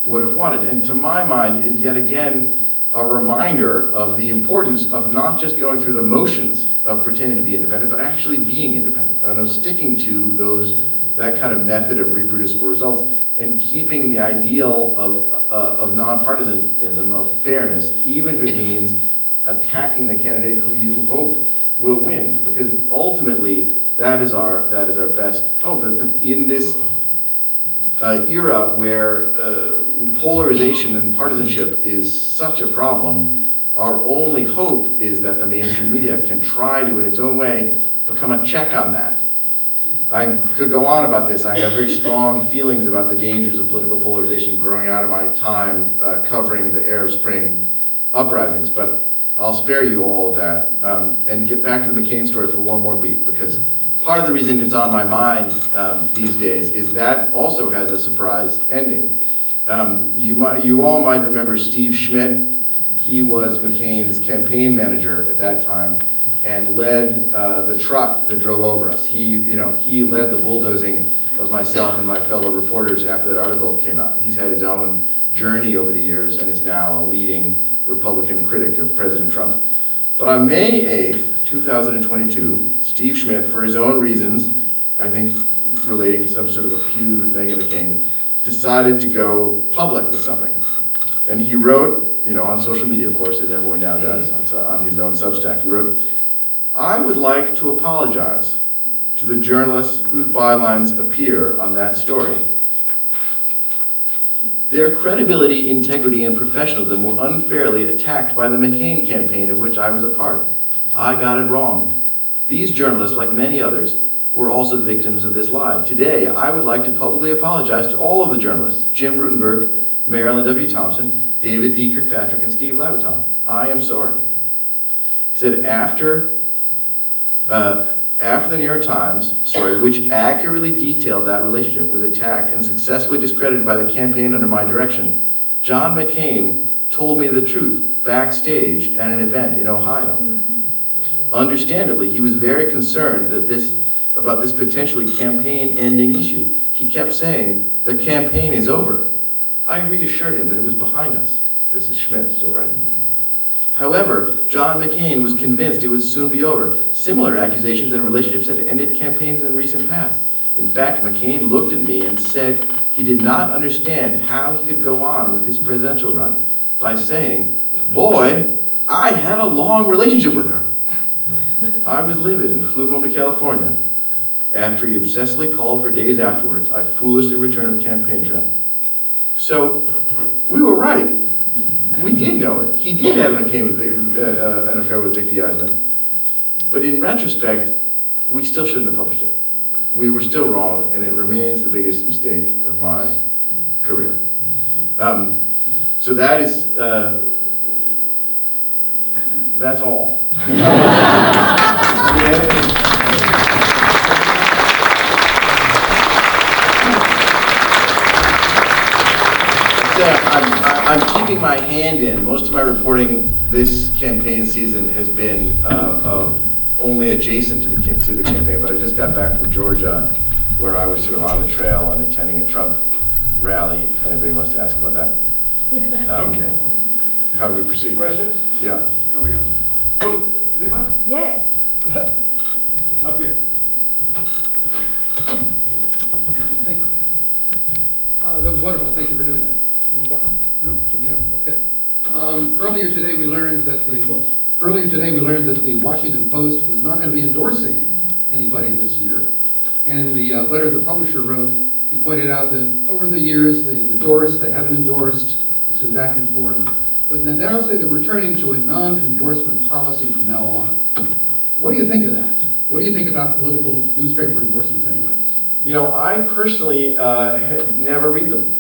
would have wanted. And to my mind, is yet again a reminder of the importance of not just going through the motions of pretending to be independent, but actually being independent, and of sticking to that kind of method of reproducible results, and keeping the ideal of nonpartisanism, of fairness, even if it means attacking the candidate who you hope will win, because ultimately that is our best hope. That in this era where polarization and partisanship is such a problem, our only hope is that the mainstream media can try to, in its own way, become a check on that. I could go on about this. I have very strong feelings about the dangers of political polarization growing out of my time covering the Arab Spring uprisings, but I'll spare you all of that and get back to the McCain story for one more beat, because part of the reason it's on my mind these days is that also has a surprise ending. You all might remember Steve Schmidt. He was McCain's campaign manager at that time and led the truck that drove over us. He led the bulldozing of myself and my fellow reporters after that article came out. He's had his own journey over the years and is now a leading Republican critic of President Trump. But on May 8th, 2022, Steve Schmidt, for his own reasons, I think relating to some sort of a feud with Meghan McCain, decided to go public with something. And he wrote, on social media, of course, as everyone now does, on his own Substack, he wrote, "I would like to apologize to the journalists whose bylines appear on that story. Their credibility, integrity, and professionalism were unfairly attacked by the McCain campaign of which I was a part. I got it wrong. These journalists, like many others, were also victims of this lie. Today, I would like to publicly apologize to all of the journalists, Jim Rutenberg, Marilyn W. Thompson, David D. Kirkpatrick, and Steve Laviton. I am sorry." He said after the New York Times story, which accurately detailed that relationship, was attacked and successfully discredited by the campaign under my direction, John McCain told me the truth backstage at an event in Ohio. understandably, he was very concerned that about this potentially campaign-ending issue. He kept saying, the campaign is over. I reassured him that it was behind us. This is Schmidt still writing. However, John McCain was convinced it would soon be over. Similar accusations and relationships had ended campaigns in recent past. In fact, McCain looked at me and said he did not understand how he could go on with his presidential run by saying, boy, I had a long relationship with her. I was livid and flew home to California. After he obsessively called for days afterwards, I foolishly returned to the campaign trail. So, we were right. We did know it. He did have an affair with Vicky Eisman. But in retrospect, we still shouldn't have published it. We were still wrong, and it remains the biggest mistake of my career. So that is, that's all. I'm keeping my hand in. Most of my reporting this campaign season has been only adjacent to the campaign, but I just got back from Georgia, where I was sort of on the trail and attending a Trump rally, if anybody wants to ask about that. Okay. How do we proceed? Questions? Yeah. Coming up. Oh, anybody? Yes. Up here. Thank you. That was wonderful. Thank you for doing that. One button? No? Yeah. Okay. Earlier today, we learned that the Washington Post was not going to be endorsing anybody this year. And in the letter the publisher wrote, he pointed out that over the years they've endorsed, they haven't endorsed. It's been back and forth. But they now say they're returning to a non-endorsement policy from now on. What do you think of that? What do you think about political newspaper endorsements anyway? You know, I personally never read them.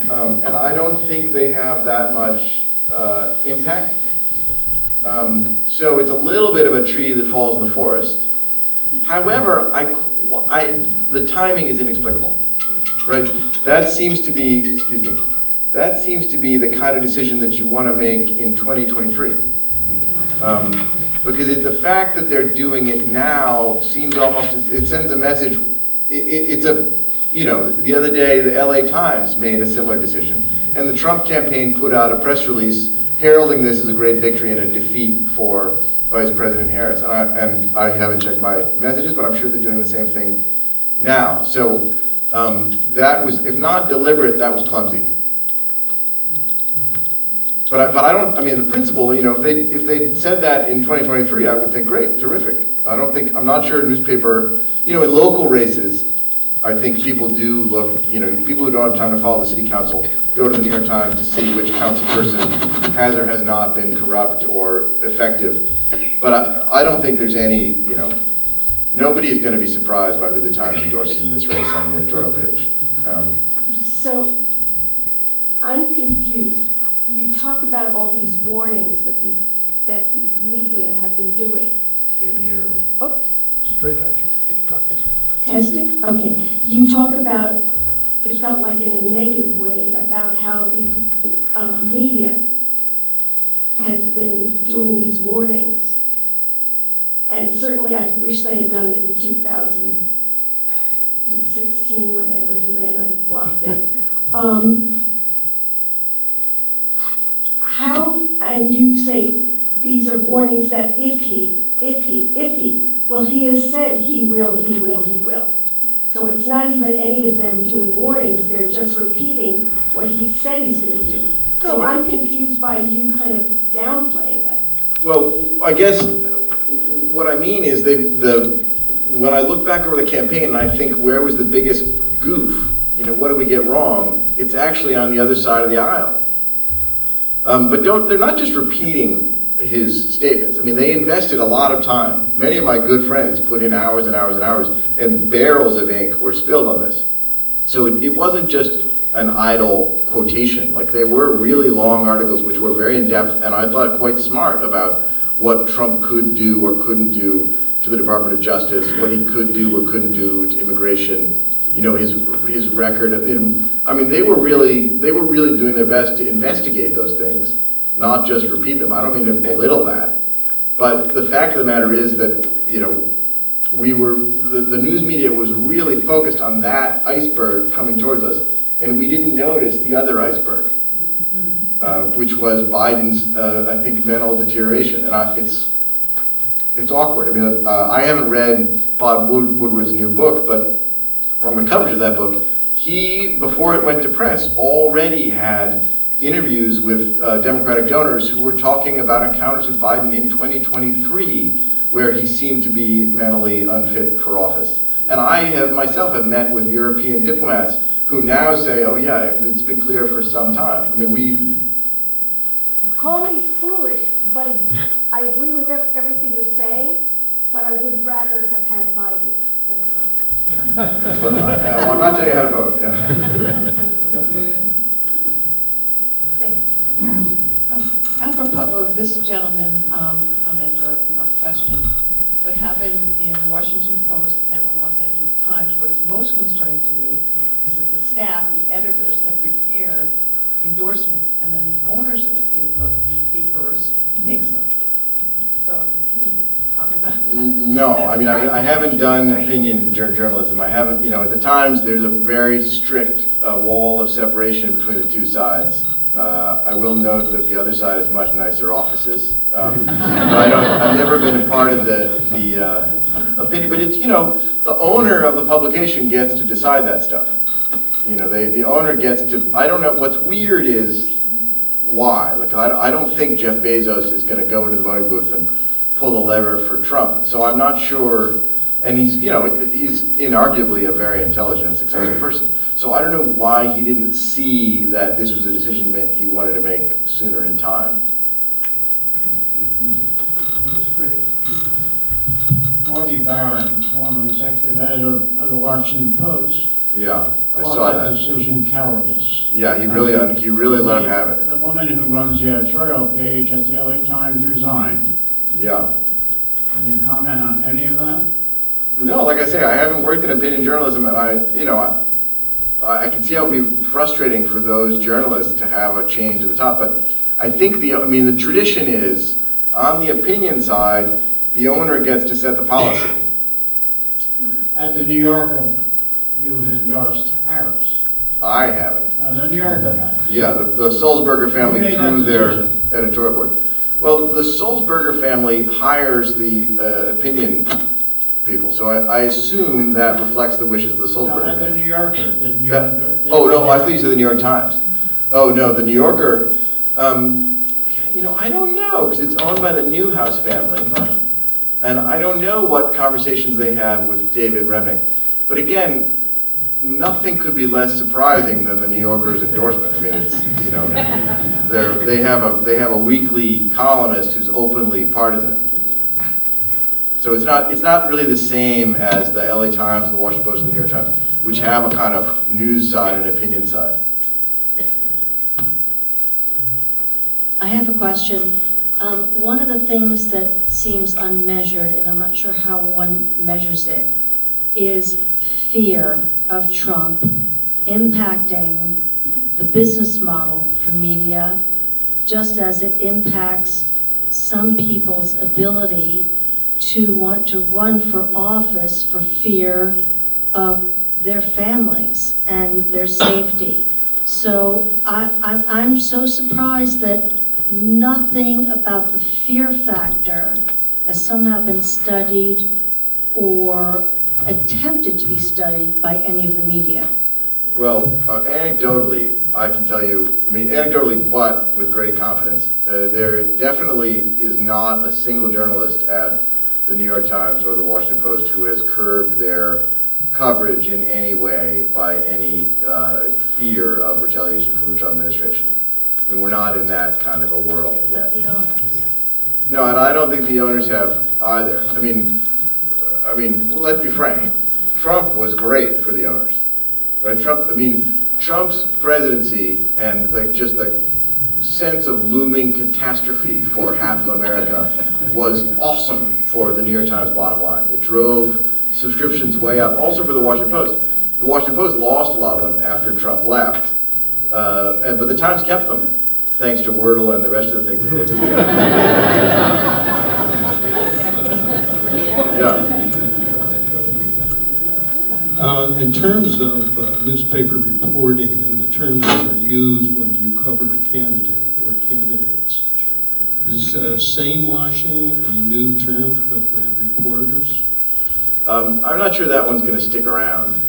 And I don't think they have that much impact. So it's a little bit of a tree that falls in the forest. However, the timing is inexplicable, right? That seems to be, that seems to be the kind of decision that you want to make in 2023. Because the fact that they're doing it now seems almost, it sends a message, you know, the other day the LA Times made a similar decision, and the Trump campaign put out a press release heralding this as a great victory and a defeat for Vice President Harris. And I haven't checked my messages, but I'm sure they're doing the same thing now. So that was, if not deliberate, that was clumsy. But I mean, the principle, you know, if they said that in 2023, I would think, great, terrific. I'm not sure newspaper, you know, in local races, I think people do look, you know, people who don't have time to follow the city council go to the New York Times to see which council person has or has not been corrupt or effective. But I don't think there's any, you know, nobody is going to be surprised by who the Times endorses in this race on the editorial page. So, I'm confused. You talk about all these warnings that these media have been doing. In here. Oops. Straight at you. Talk this way. Tested? Okay. You talk about, it felt like in a negative way, about how the media has been doing these warnings. And certainly I wish they had done it in 2016, whenever he ran, I blocked it. How, and you say these are warnings that if he, well, he has said he will. So it's not even any of them doing warnings, they're just repeating what he said he's going to do. So I'm confused by you kind of downplaying that. Well, I guess what I mean is when I look back over the campaign and I think where was the biggest goof, you know, what did we get wrong? It's actually on the other side of the aisle. But they're not just repeating his statements. I mean, they invested a lot of time. Many of my good friends put in hours and hours and hours, and barrels of ink were spilled on this. So it wasn't just an idle quotation. Like, they were really long articles which were very in-depth, and I thought quite smart about what Trump could do or couldn't do to the Department of Justice, what he could do or couldn't do to immigration, you know, his record. I mean, they were really doing their best to investigate those things, not just repeat them. I don't mean to belittle that, But the fact of the matter is that, you know, the news media was really focused on that iceberg coming towards us, and we didn't notice the other iceberg, which was Biden's, I think, mental deterioration. And it's awkward. I mean, I haven't read Bob Woodward's new book, but from the coverage of that book, he, before it went to press, already had interviews with Democratic donors who were talking about encounters with Biden in 2023, where he seemed to be mentally unfit for office. And I myself have met with European diplomats who now say, oh yeah, it's been clear for some time. I mean, Call me foolish, but I agree with everything you're saying, but I would rather have had Biden than Trump. well, I'm not telling you how to vote. Yeah. Thank you. Apropos of this gentleman's comment or question, what happened in the Washington Post and the Los Angeles Times, what is most concerning to me is that the staff, the editors, had prepared endorsements, and then the owners of the papers nixed them. So can you comment on that? No, I mean, I haven't done opinion journalism. I haven't, you know, at the Times, there's a very strict wall of separation between the two sides. I will note that the other side has much nicer offices. But I've never been a part of the opinion, but it's, you know, the owner of the publication gets to decide that stuff. You know, the owner gets to, I don't know, what's weird is why. Like, I don't think Jeff Bezos is going to go into the voting booth and pull the lever for Trump. So I'm not sure, and he's, you know, he's inarguably a very intelligent and successful person. So I don't know why he didn't see that this was a decision he wanted to make sooner in time. Marty Barron, former executive editor of the Washington Post, Yeah, I called saw that that. decision cowardice. Yeah, he really let him have it. The woman who runs the editorial page at the LA Times resigned. Yeah. Can you comment on any of that? No, like I say, I haven't worked in opinion journalism, and I can see how it would be frustrating for those journalists to have a change at the top. But I think the tradition is on the opinion side, the owner gets to set the policy. At the New Yorker, you've endorsed Harris. I haven't. The New Yorker has. Yeah, the Sulzberger family Who made through that their decision? editorial board. Well, the Sulzberger family hires the opinion people, so I assume that reflects the wishes of the No, Sulzberger at the family. New Yorker. Did you That- endorse- oh, no, I thought you said the New York Times. Oh, no, the New Yorker, I don't know, because it's owned by the Newhouse family. And I don't know what conversations they have with David Remnick. But again, nothing could be less surprising than the New Yorker's endorsement. I mean, it's, you know, they have a weekly columnist who's openly partisan. So it's not really the same as the LA Times, the Washington Post, and the New York Times, which have a kind of news side and opinion side. I have a question. One of the things that seems unmeasured, and I'm not sure how one measures it, is fear of Trump impacting the business model for media, just as it impacts some people's ability to want to run for office for fear of their families and their safety. So I'm so surprised that nothing about the fear factor has somehow been studied or attempted to be studied by any of the media. Well, anecdotally, I can tell you, anecdotally, but with great confidence, there definitely is not a single journalist at the New York Times or the Washington Post who has curbed their coverage in any way by any fear of retaliation from the Trump administration. I mean, we're not in that kind of a world yet. But the owners. No, and I don't think the owners have either. I mean, well, let's be frank. Trump was great for the owners, right? Trump's presidency and just the sense of looming catastrophe for half of America was awesome for the New York Times bottom line. It drove subscriptions way up. Also for the Washington Post. The Washington Post lost a lot of them after Trump left, but the Times kept them, thanks to Wordle and the rest of the things that they did. Yeah. In terms of newspaper reporting and the terms that are used when you cover a candidate or candidates, is sane washing a new term for the reporters? I'm not sure that one's going to stick around.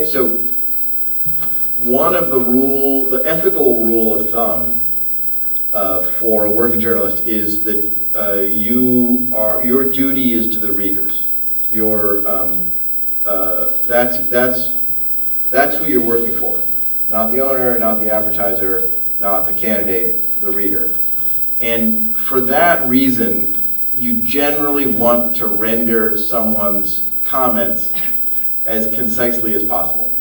So one of the ethical rule of thumb for a working journalist is that your duty is to the readers. That's who you're working for. Not the owner, not the advertiser, not the candidate, the reader. And for that reason, you generally want to render someone's comments as concisely as possible.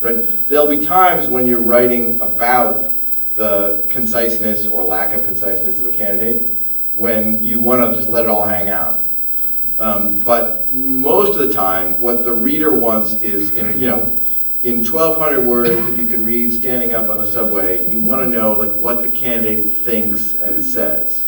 Right? There'll be times when you're writing about the conciseness or lack of conciseness of a candidate when you want to just let it all hang out. But most of the time, what the reader wants is, in 1,200 words that you can read standing up on the subway, you want to know what the candidate thinks and says.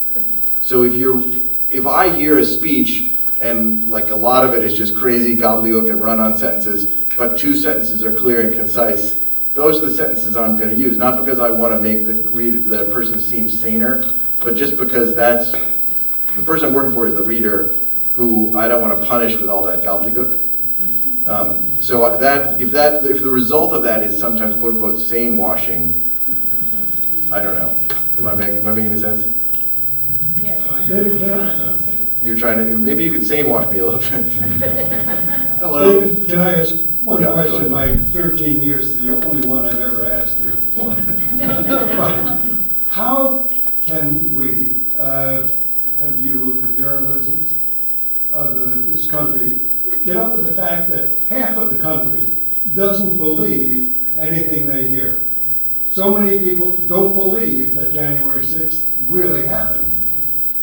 So if I hear a speech and a lot of it is just crazy gobbledygook and run-on sentences, but 2 sentences are clear and concise, those are the sentences I'm going to use. Not because I want to make the person seem saner, but just because the person I'm working for is the reader, who I don't want to punish with all that gobbledygook. So if the result of that is sometimes quote unquote sane washing, I don't know. Am I making any sense? David, can I? You're trying to, maybe you can sane wash me a little bit. Hello. David, can I ask one Yeah, go question? ahead. My 13 years is the only one I've ever asked here. How can we, have you, the journalism of this country, get up with the fact that half of the country doesn't believe anything they hear? So many people don't believe that January 6th really happened,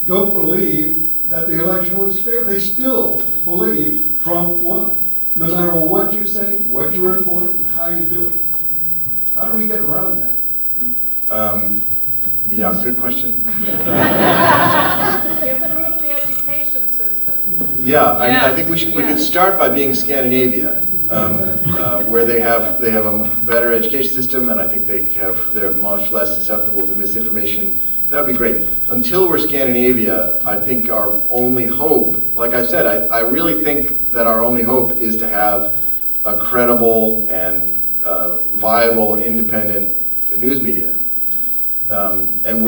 don't believe that the election was fair. They still believe Trump won, no matter what you say, what you report, and how you do it. How do we get around that? Yeah, good question. Improve the education system. Yeah, I think we could start by being Scandinavia, where they have a better education system, and I think they're much less susceptible to misinformation. That would be great. Until we're Scandinavia, I think our only hope, like I said, I really think that our only hope is to have a credible and viable, independent news media. And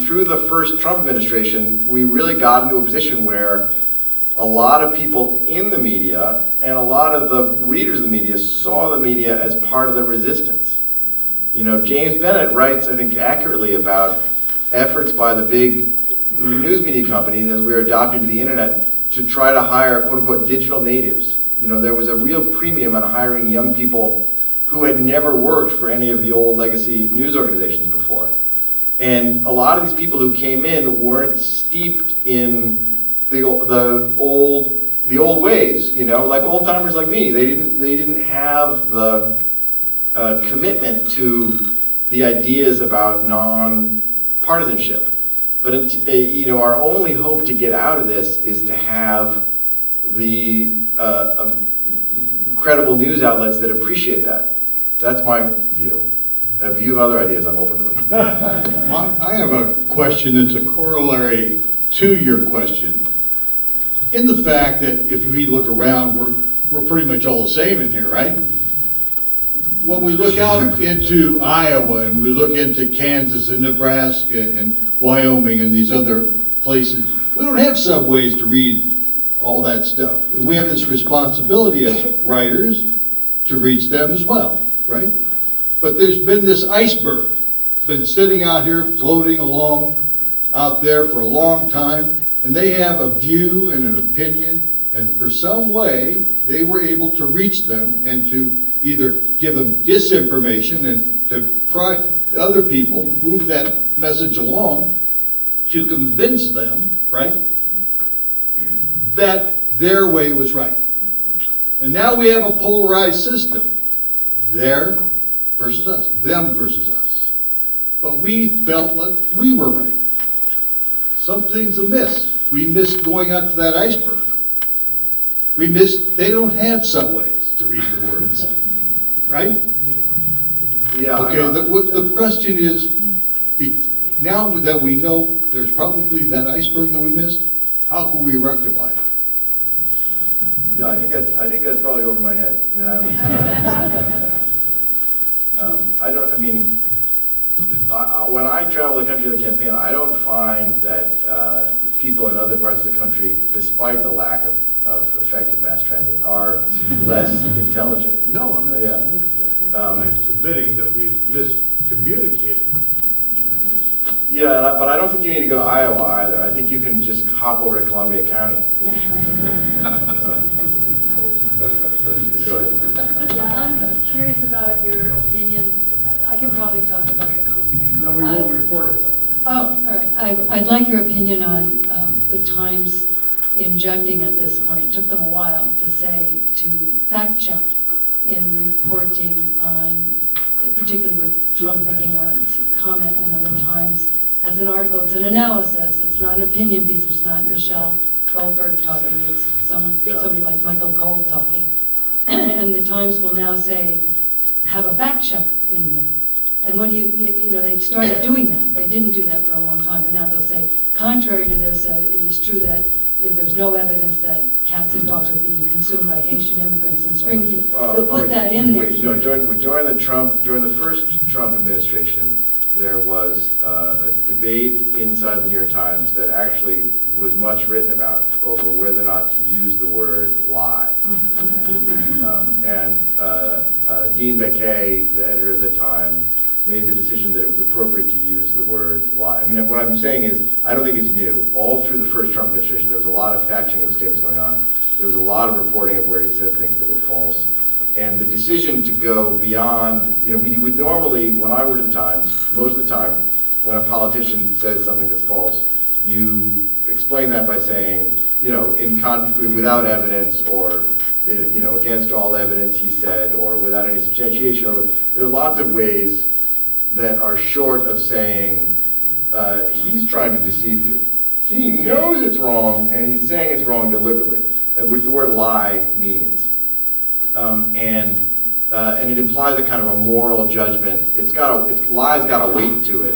through the first Trump administration, we really got into a position where a lot of people in the media and a lot of the readers of the media saw the media as part of the resistance. James Bennett writes, I think accurately, about efforts by the big news media companies as we were adopting the internet to try to hire quote-unquote digital natives. There was a real premium on hiring young people who had never worked for any of the old legacy news organizations before. And a lot of these people who came in weren't steeped in the old ways, like old timers like me. They didn't have the commitment to the ideas about non-partisanship. But our only hope to get out of this is to have the credible news outlets that appreciate that. That's my view. If you have other ideas, I'm open to them. I have a question that's a corollary to your question. In the fact that if we look around, we're pretty much all the same in here, right? When we look out into Iowa and we look into Kansas and Nebraska and Wyoming and these other places, we don't have subways to read all that stuff. We have this responsibility as writers to reach them as well, right? But there's been this iceberg, been sitting out here floating along out there for a long time, and they have a view and an opinion, and for some way they were able to reach them and to either give them disinformation and to pry other people, move that message along to convince them, right, that their way was right. And now we have a polarized system. There versus us, them versus us. But we felt like we were right. something's amiss. We missed going out to that iceberg. We missed, they don't have subways to read the words, right? Yeah. Okay, the question is, now that we know there's probably that iceberg that we missed, how can we rectify it? Yeah, I think that's probably over my head. I mean, when I travel the country on a campaign, I don't find that people in other parts of the country, despite the lack of effective mass transit, are less intelligent. No, I'm not submitting that. I'm submitting that we've miscommunicated. Yeah, but I don't think you need to go to Iowa either. I think you can just hop over to Columbia County. Go ahead. Yeah, I'm curious about your opinion. I can probably talk about it. No, we won't record it. Oh, all right. I'd like your opinion on the Times injecting at this point. It took them a while to fact check in reporting on, particularly with Trump making a comment, and then the Times has an article. It's an analysis. It's not an opinion piece. It's not Michelle Goldberg talking. It's somebody like Michael Gold talking. And the Times will now say, have a fact check in there. And what do they started doing that. They didn't do that for a long time, but now they'll say, contrary to this, it is true that there's no evidence that cats and dogs are being consumed by Haitian immigrants in Springfield. They'll put that in there. During the first Trump administration, there was a debate inside the New York Times that actually was much written about over whether or not to use the word lie. Dean Baquet, the editor at the time, made the decision that it was appropriate to use the word lie. I mean, what I'm saying is, I don't think it's new. All through the first Trump administration, there was a lot of fact-checking of his statements going on. There was a lot of reporting of where he said things that were false. And the decision to go beyond, we would normally, when I worked at the Times, most of the time, when a politician says something that's false, you explain that by saying, without evidence, or against all evidence, he said, or without any substantiation. Or there are lots of ways that are short of saying, he's trying to deceive you. He knows it's wrong, and he's saying it's wrong deliberately, which the word lie means. And it implies a kind of a moral judgment. Lie's got a weight to it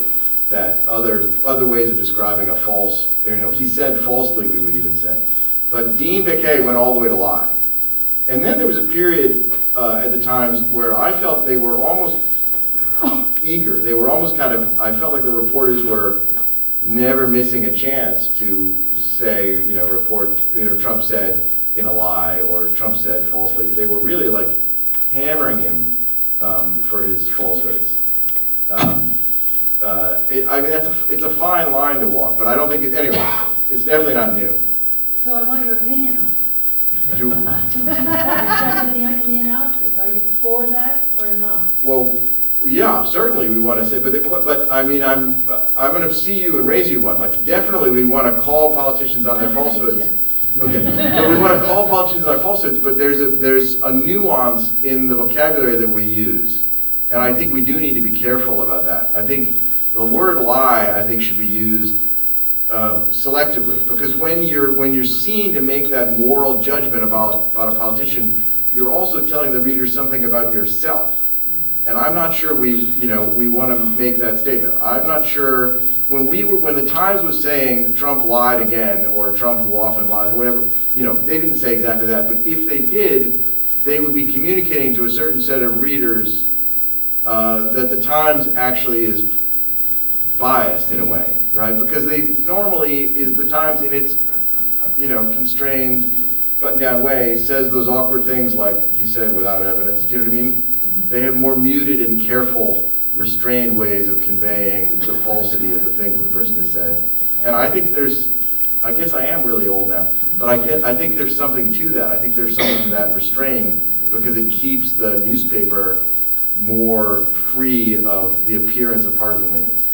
that other ways of describing a false, he said falsely, we would even say. But Dean Baquet went all the way to lie. And then there was a period at the Times where I felt they were almost eager. They were almost I felt like the reporters were never missing a chance to say, Trump said in a lie, or Trump said falsely. They were really like hammering him for his falsehoods. It's a fine line to walk, but I don't think anyway, it's definitely not new. So I want your opinion on it. Do, In the analysis, are you for that or not? well, yeah, certainly we want to say, but I mean, I'm going to see you and raise you one. Like, definitely we want to call politicians on their falsehoods. Okay, but we want to call politicians on their falsehoods, but there's a nuance in the vocabulary that we use. And I think we do need to be careful about that. I think the word lie, should be used selectively, because when you're seen to make that moral judgment about a politician, you're also telling the reader something about yourself. And I'm not sure we want to make that statement. I'm not sure when the Times was saying Trump lied again, or Trump who often lies, or whatever, they didn't say exactly that. But if they did, they would be communicating to a certain set of readers that the Times actually is biased in a way, right? Because the Times in its, constrained, button-down way says those awkward things like he said without evidence. Do you know what I mean? They have more muted and careful, restrained ways of conveying the falsity of the thing that the person has said. And I think I guess I am really old now, but I think there's something to that. I think there's something to that restraint, because it keeps the newspaper more free of the appearance of partisan leanings.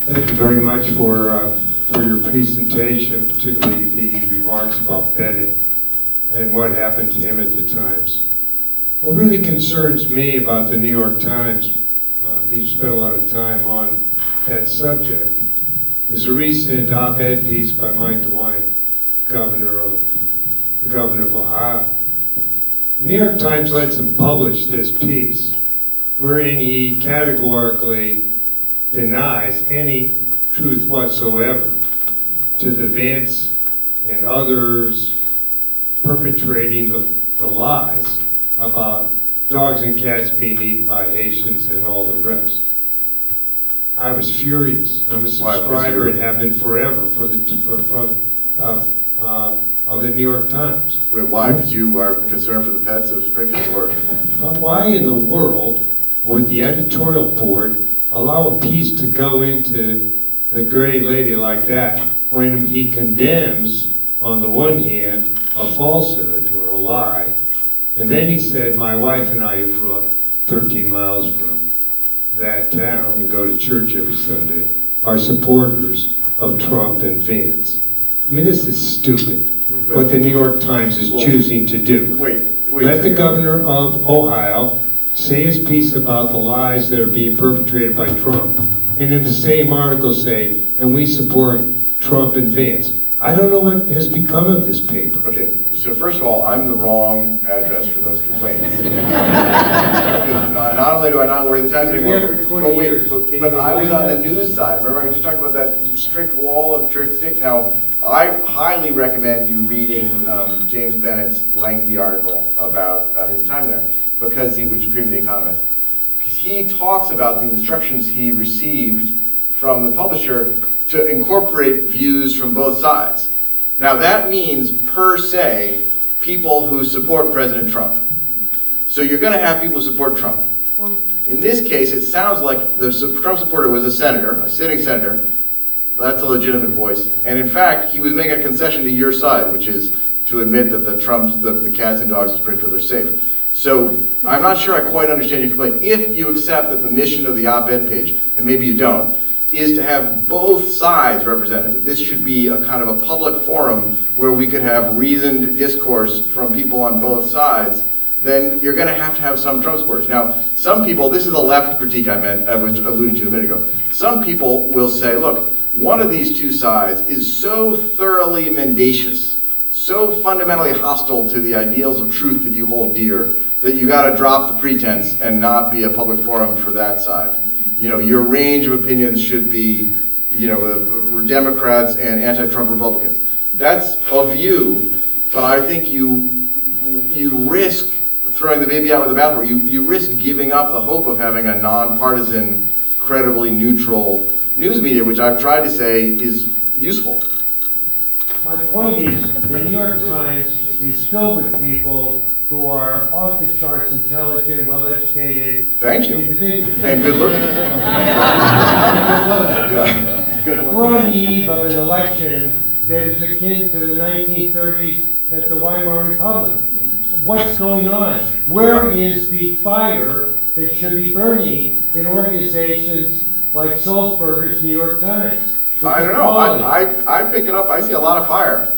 Thank you very much for your presentation, particularly the remarks about Bennett and what happened to him at the Times. What really concerns me about the New York Times, you've spent a lot of time on that subject, is a recent op-ed piece by Mike DeWine, the governor of Ohio. The New York Times lets him publish this piece, wherein he categorically denies any truth whatsoever to the Vance and others perpetrating the lies about dogs and cats being eaten by Haitians and all the rest. I was furious. I'm a subscriber and have been forever of the New York Times. Wait, why? Because you are concerned for the pets of Springfield, or? Why in the world would the editorial board allow a piece to go into the gray lady like that when he condemns, on the one hand, a falsehood or a lie, and then he said, my wife and I, who grew up 13 miles from that town and go to church every Sunday, are supporters of Trump and Vance. I mean, this is stupid, what the New York Times is choosing to do. Let the governor of Ohio say his piece about the lies that are being perpetrated by Trump, and in the same article say, and we support Trump and Vance. I don't know what has become of this paper. Okay, so first of all, I'm the wrong address for those complaints. Not only do I not worry the Times anymore, but I was on the news side. Remember, I just talked about that strict wall of church state. Now, I highly recommend you reading James Bennett's lengthy article about his time there, which appeared in The Economist. Because he talks about the instructions he received from the publisher to incorporate views from both sides. Now that means, per se, people who support President Trump. So you're going to have people who support Trump. In this case, it sounds like the Trump supporter was a senator, a sitting senator. That's a legitimate voice. And in fact, he was making a concession to your side, which is to admit that the cats and dogs in Springfield are safe. So I'm not sure I quite understand your complaint. If you accept that the mission of the op-ed page, and maybe you don't, is to have both sides represented. That this should be a kind of a public forum where we could have reasoned discourse from people on both sides, then you're going to have some Trump supporters. Now, some people, this is a left critique I was alluding to a minute ago. Some people will say, look, one of these two sides is so thoroughly mendacious, so fundamentally hostile to the ideals of truth that you hold dear, that you got to drop the pretense and not be a public forum for that side. You know, your range of opinions should be, Democrats and anti-Trump Republicans. That's a view, but I think you risk throwing the baby out with the bathwater. You risk giving up the hope of having a nonpartisan, credibly neutral news media, which I've tried to say is useful. My point is, the New York Times is filled with people who are off the charts intelligent, well-educated. Thank you. Individuals. And good looking. We're on the eve of an election that is akin to the 1930s at the Weimar Republic. What's going on? Where is the fire that should be burning in organizations like Sulzberger's New York Times? I don't know. I pick it up. I see a lot of fire.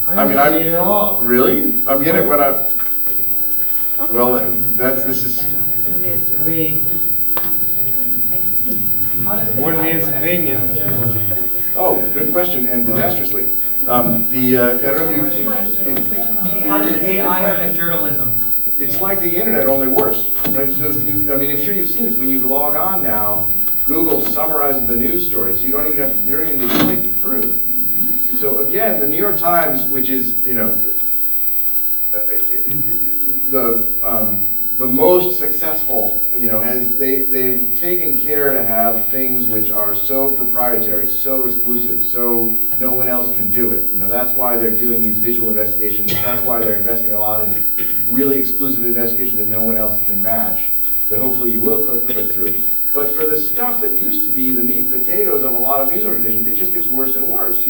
I don't see it at all. Really? I'm getting it when I. Well, this is. I mean, One man's opinion. Oh, good question, and disastrously. I don't know if you. How does AI affect journalism? It's like the internet, only worse. Right? So I'm sure you've seen this. When you log on now, Google summarizes the news story, so you don't even need to click through. So again, the New York Times, which is the most successful, they've taken care to have things which are so proprietary, so exclusive, so no one else can do it. That's why they're doing these visual investigations. That's why they're investing a lot in really exclusive investigation that no one else can match, that hopefully you will click through. But for the stuff that used to be the meat and potatoes of a lot of news organizations, it just gets worse and worse.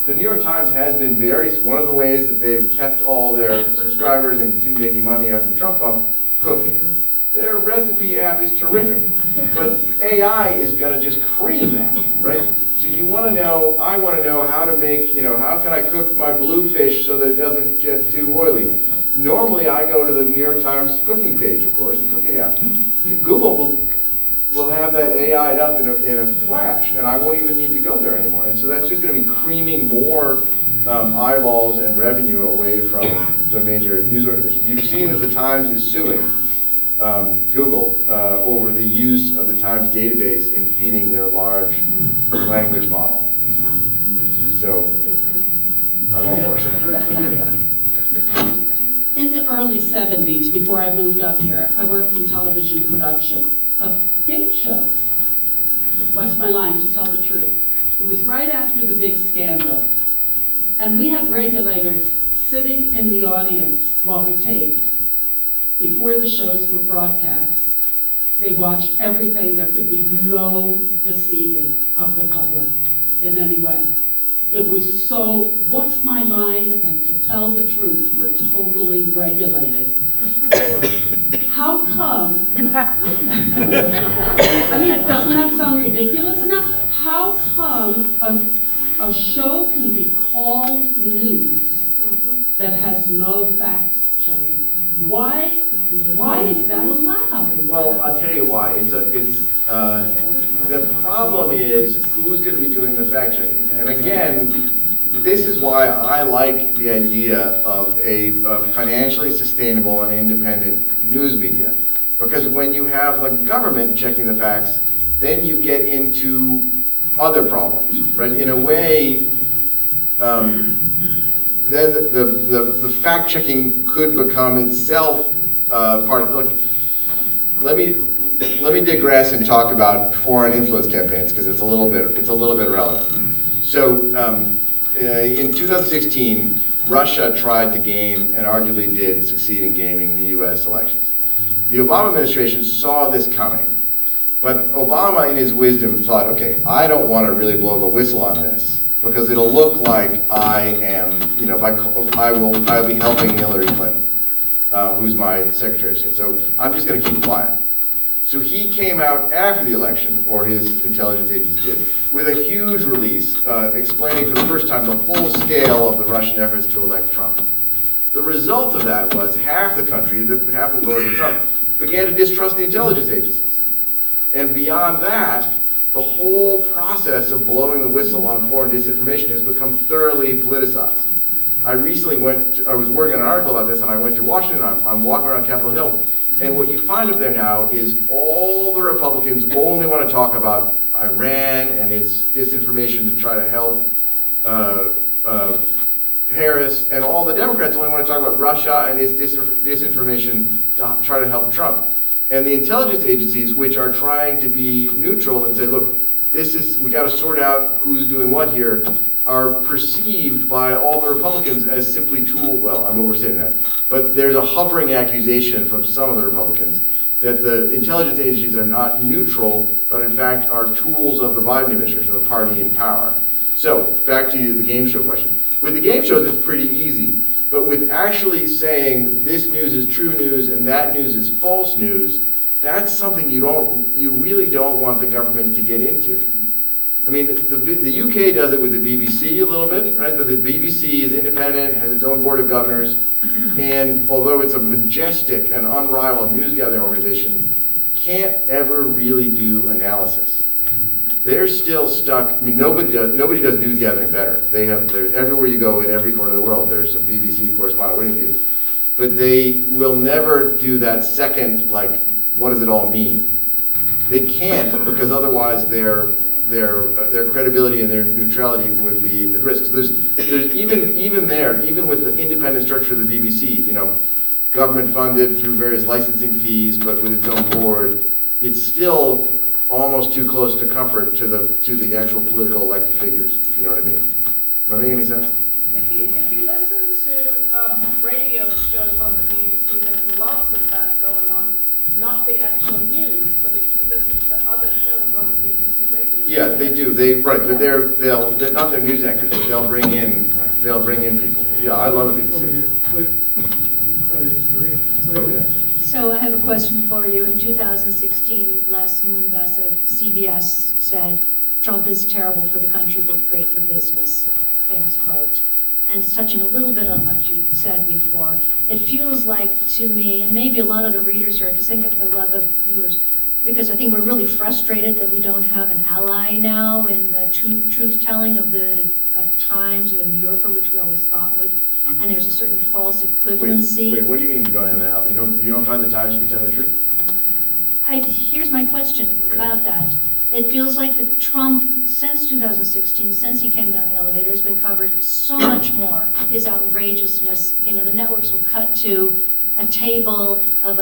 The New York Times has been one of the ways that they've kept all their subscribers and continue making money after the Trump bump, cooking. Their recipe app is terrific, but AI is going to just cream that, right? So I want to know how to make, how can I cook my bluefish so that it doesn't get too oily? normally I go to the New York Times cooking page, of course, the cooking app. Google will have that AI'd up in a flash, and I won't even need to go there anymore. And so that's just going to be creaming more eyeballs and revenue away from the major news organizations. You've seen that the Times is suing Google over the use of the Times database in feeding their large language model. So, I'm all for it. In the early 70s, before I moved up here, I worked in television production of game shows. What's my line, to tell the truth? It was right after the big scandals. And we had regulators sitting in the audience while we taped. Before the shows were broadcast, they watched everything. There could be no deceiving of the public in any way. It was so, what's my line, and to tell the truth, we're totally regulated. How come, I mean, doesn't that sound ridiculous now? How come a show can be called news that has no facts checking? Why is that allowed? Well, I'll tell you why. The problem is who's going to be doing the fact checking. And again, this is why I like the idea of a financially sustainable and independent news media. Because when you have the government checking the facts, then you get into other problems, right? In a way, then the fact checking could become itself part of. Look, let me digress and talk about foreign influence campaigns because it's a little bit relevant. So in 2016, Russia tried to game and arguably did succeed in gaming the U.S. elections. The Obama administration saw this coming, but Obama, in his wisdom, thought, okay, I don't want to really blow the whistle on this because it'll look like I am, I'll be helping Hillary Clinton, who's my Secretary of State. So I'm just going to keep quiet. So he came out after the election, or his intelligence agency did, with a huge release explaining for the first time the full scale of the Russian efforts to elect Trump. The result of that was half the country, half the voters of Trump, began to distrust the intelligence agencies. And beyond that, the whole process of blowing the whistle on foreign disinformation has become thoroughly politicized. I recently I was working on an article about this, and I went to Washington. I'm walking around Capitol Hill. And what you find up there now is all the Republicans only want to talk about Iran and its disinformation to try to help Harris, and all the Democrats only want to talk about Russia and its disinformation to try to help Trump. And the intelligence agencies, which are trying to be neutral and say, look, we got to sort out who's doing what here, are perceived by all the Republicans as simply I'm overstating that, but there's a hovering accusation from some of the Republicans that the intelligence agencies are not neutral, but in fact are tools of the Biden administration, the party in power. So, back to the game show question. With the game shows, it's pretty easy, but with actually saying this news is true news and that news is false news, that's something you really don't want the government to get into. I mean, the UK does it with the BBC a little bit, right? But the BBC is independent, has its own board of governors, and although it's a majestic and unrivaled news gathering organization, can't ever really do analysis. They're still stuck. I mean, nobody does news gathering better. Everywhere you go in every corner of the world, there's a BBC correspondent waiting for you. But they will never do that second, like, what does it all mean? They can't, because otherwise their credibility and their neutrality would be at risk. So there's even with the independent structure of the BBC, government funded through various licensing fees, but with its own board, it's still almost too close to comfort to the actual political elected figures, if you know what I mean. Am I making any sense? If you listen to radio shows on the BBC, there's lots of that going on. Not the actual news, but if you listen to other shows on the BBC radio. Yeah, they do. But they're not their news anchors, but they'll bring in people. Yeah, I love the BBC. So I have a question for you. In 2016, Les Moonves of CBS said, Trump is terrible for the country, but great for business, famous quote. and it's touching a little bit on what you said before. It feels like to me, and maybe a lot of the readers here, because I think a lot of the viewers, because I think we're really frustrated that we don't have an ally now in the truth-telling of the Times or the New Yorker, which we always thought would, and there's a certain false equivalency. Wait, what do you mean you don't have an ally? You don't find the Times to be telling the truth? Here's my question about that. It feels like that Trump, since 2016, since he came down the elevator, has been covered so much more. His outrageousness, the networks will cut to a table of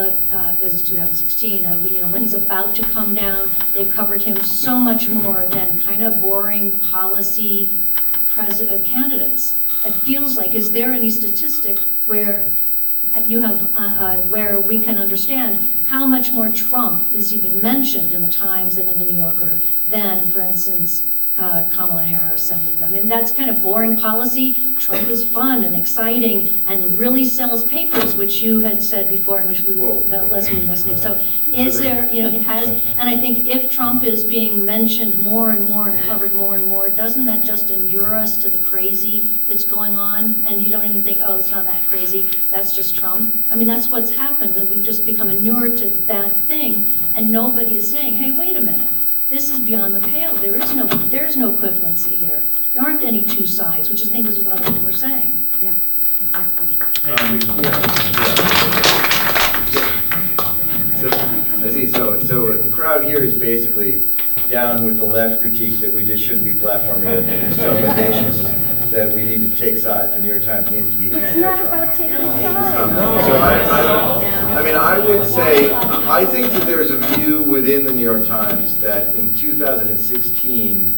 this is 2016, when he's about to come down. They've covered him so much more than kind of boring policy candidates. It feels like, is there any statistic where you have, where we can understand how much more Trump is even mentioned in the Times and in the New Yorker than, for instance, Kamala Harris? I mean, that's kind of boring policy. Trump is fun and exciting and really sells papers, which you had said before, and which we Leslie listening. So, is there, it has, and I think if Trump is being mentioned more and more and covered more and more, doesn't that just inure us to the crazy that's going on? And you don't even think, oh, it's not that crazy. That's just Trump. I mean, that's what's happened, that we've just become inured to that thing, and nobody is saying, hey, wait a minute. This is beyond the pale. There is no equivalency here. There aren't any two sides, which I think is what other people are saying. Yeah, exactly. I see. So the crowd here is basically down with the left critique that we just shouldn't be platforming and so audacious that we need to take sides. The New York Times needs to be anti-Trump. It's not about taking sides. So I would say, I think that there's a view within the New York Times that in 2016,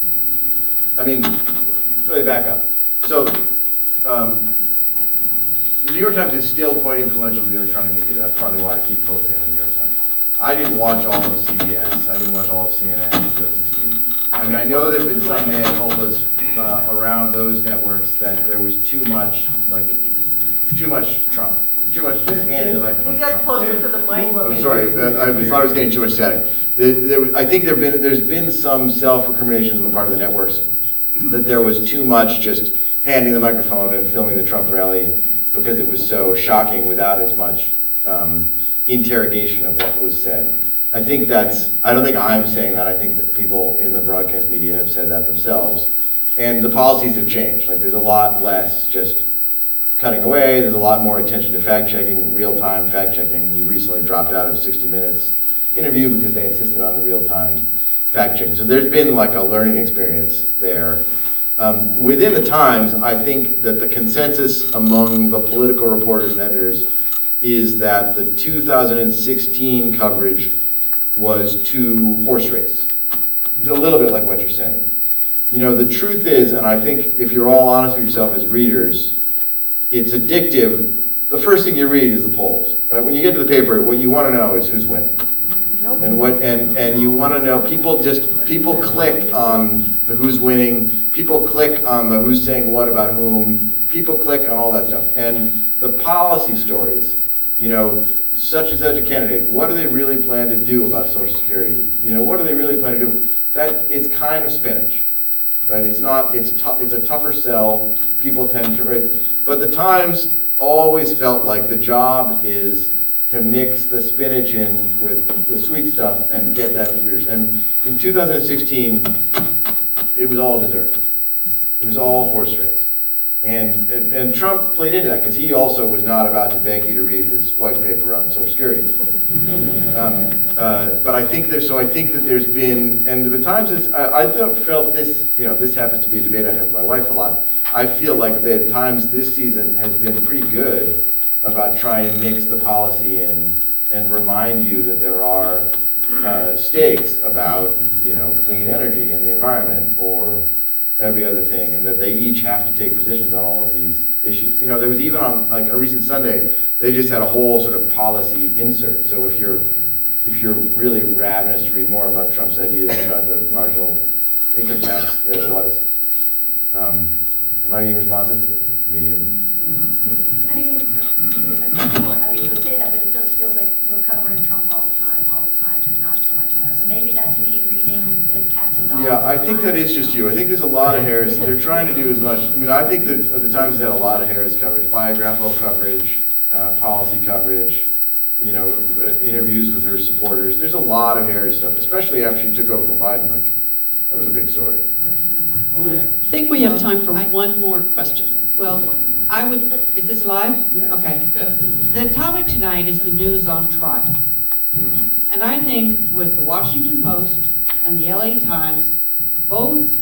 let me back up. So the New York Times is still quite influential in the electronic media. That's probably why I keep focusing on the New York Times. I didn't watch all of CBS. I didn't watch all of CNN in 2016. I mean, I know there have been some mea culpas around those networks that there was too much Trump. Too much just handing the microphone. You got closer to the mic. I'm sorry, I thought I was getting too much static. I think there's been some self-recrimination on the part of the networks that there was too much just handing the microphone and filming the Trump rally because it was so shocking without as much interrogation of what was said. I don't think I'm saying that. I think that people in the broadcast media have said that themselves. And the policies have changed. Like, there's a lot less just cutting away. There's a lot more attention to fact-checking, real-time fact-checking. You recently dropped out of 60 Minutes interview because they insisted on the real-time fact-checking. So there's been like a learning experience there. Within the Times, I think that the consensus among the political reporters and editors is that the 2016 coverage was too horse race. It's a little bit like what you're saying. The truth is, and I think if you're all honest with yourself as readers, it's addictive. The first thing you read is the polls, right? When you get to the paper, what you want to know is who's winning. Nope. And you want to know, people click on the who's winning, people click on the who's saying what about whom, people click on all that stuff. And the policy stories, such and such a candidate, what do they really plan to do about Social Security? What do they really plan to do? It's kind of spinach, right? It's a tougher sell. People tend to, right? But the Times always felt like the job is to mix the spinach in with the sweet stuff and get that to readers. And in 2016, it was all dessert. It was all horse race. And Trump played into that because he also was not about to beg you to read his white paper on Social Security. But I think that there's been, and the Times is, I felt this, this happens to be a debate I have with my wife a lot. I feel like the Times this season has been pretty good about trying to mix the policy in and remind you that there are stakes about, clean energy and the environment or every other thing, and that they each have to take positions on all of these issues. There was even on like a recent Sunday, they just had a whole sort of policy insert. So if you're really ravenous to read more about Trump's ideas about the marginal income tax, there it was. Am I being responsive? Medium. I mean, you would say that, but it just feels like we're covering Trump all the time, and not so much Harris. And maybe that's me reading the cats and dogs. Yeah, I think that is just you. I think there's a lot of Harris. They're trying to do as much. I mean, I think that the Times has had a lot of Harris coverage, biographical coverage, policy coverage, you know, interviews with her supporters. There's a lot of Harris stuff, especially after she took over from Biden. Like, that was a big story. I think we have time for one more question. Well, is this live? Yeah. Okay. The topic tonight is the news on trial. And I think with the Washington Post and the LA Times both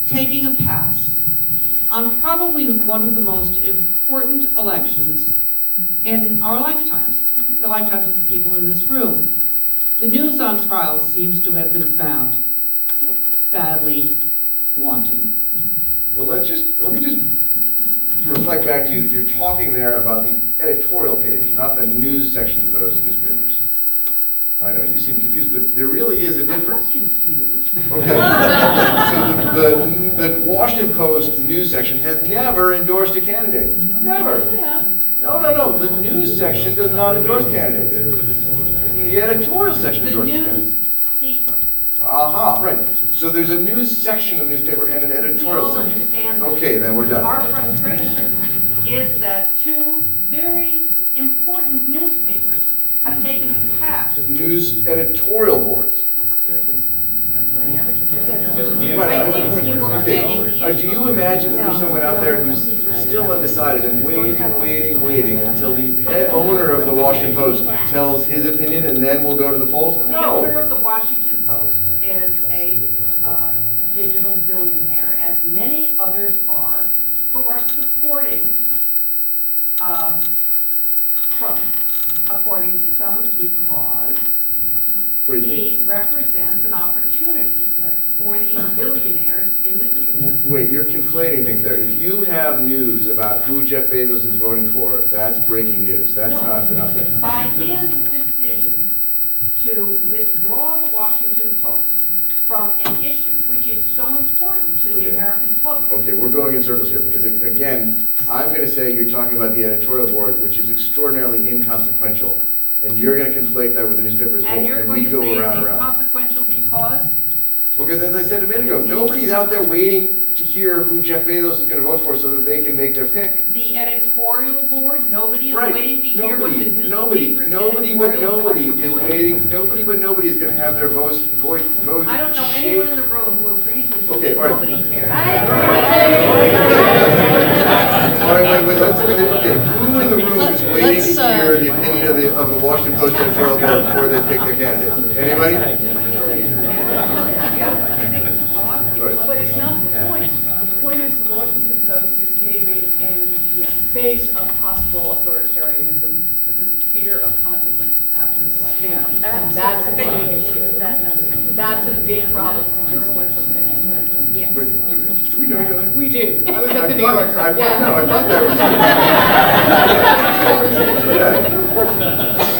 taking a pass on probably one of the most important elections in our lifetimes, the lifetimes of the people in this room, the news on trial seems to have been found badly wanting. Well, let me just reflect back to you that you're talking there about the editorial page, not the news section of those newspapers. I know, you seem confused, but there really is a difference. I'm not confused. Okay. So the Washington Post news section has never endorsed a candidate. Never. No. The news section does not endorse candidates. The editorial section endorses candidates. Paper. Aha, right. So there's a news section of the newspaper and an editorial section. Okay, then we're done. Our frustration is that two very important newspapers have taken a pass. News editorial boards. Do you imagine that there's someone out there who's still undecided and waiting until the owner of the Washington Post tells his opinion and then we'll go to the polls? The owner of the Washington Post is a digital billionaire, as many others are, who are supporting Trump, according to some, because he represents an opportunity for these billionaires in the future. Wait, you're conflating things there. If you have news about who Jeff Bezos is voting for, that's breaking news. That's not been out there. By his decision to withdraw the Washington Post from an issue which is so important to the American public. Okay, we're going in circles here because, again, I'm going to say you're talking about the editorial board, which is extraordinarily inconsequential. And you're going to conflate that with the newspaper as a whole. And you're going to say it's inconsequential because? Because as I said a minute ago, nobody's out there waiting to hear who Jeff Bezos is going to vote for so that they can make their pick. The editorial board, nobody is waiting to hear what the newspaper Nobody is waiting. Nobody but nobody is going to have their vote. I don't know anyone in the room who agrees with you. Okay, all right. Nobody cares. All right, wait. Okay, who in the room is waiting to hear the opinion of the Washington Post editorial board before they pick their candidate? Anybody? But it's not the point. The point is the Washington Post is caving in the face of possible authoritarianism because of fear of consequences after the election. And that's a big issue. That's a big problem for journalism. Yes. Wait, do we know each other? We do. I was at the New Yorker. I thought that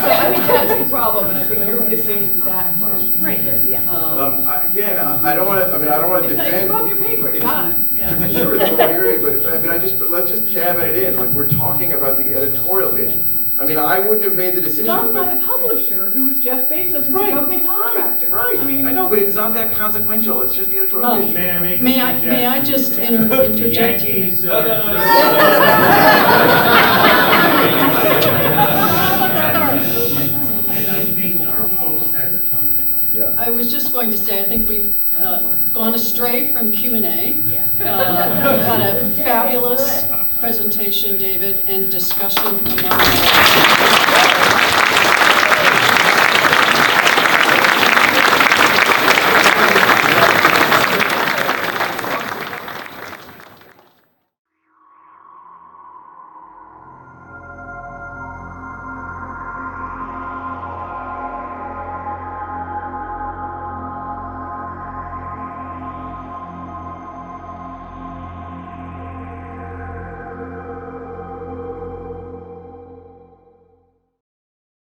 So I think that's the problem, and I think you're missing that problem. Right. Yeah. Again, I don't want to defend. It's above your pay grade. Got it. Yeah. Sure, it's above your grade, but let's just cabinet it in. Like we're talking about the editorial page. I mean, I wouldn't have made the decision. Done by the publisher, who's Jeff Bezos, who's a government contractor. Right. I know, but it's not that consequential. It's just the editorial page. May I just interject? I was just going to say, I think we've gone astray from Q&A. Had a fabulous presentation, David, and discussion among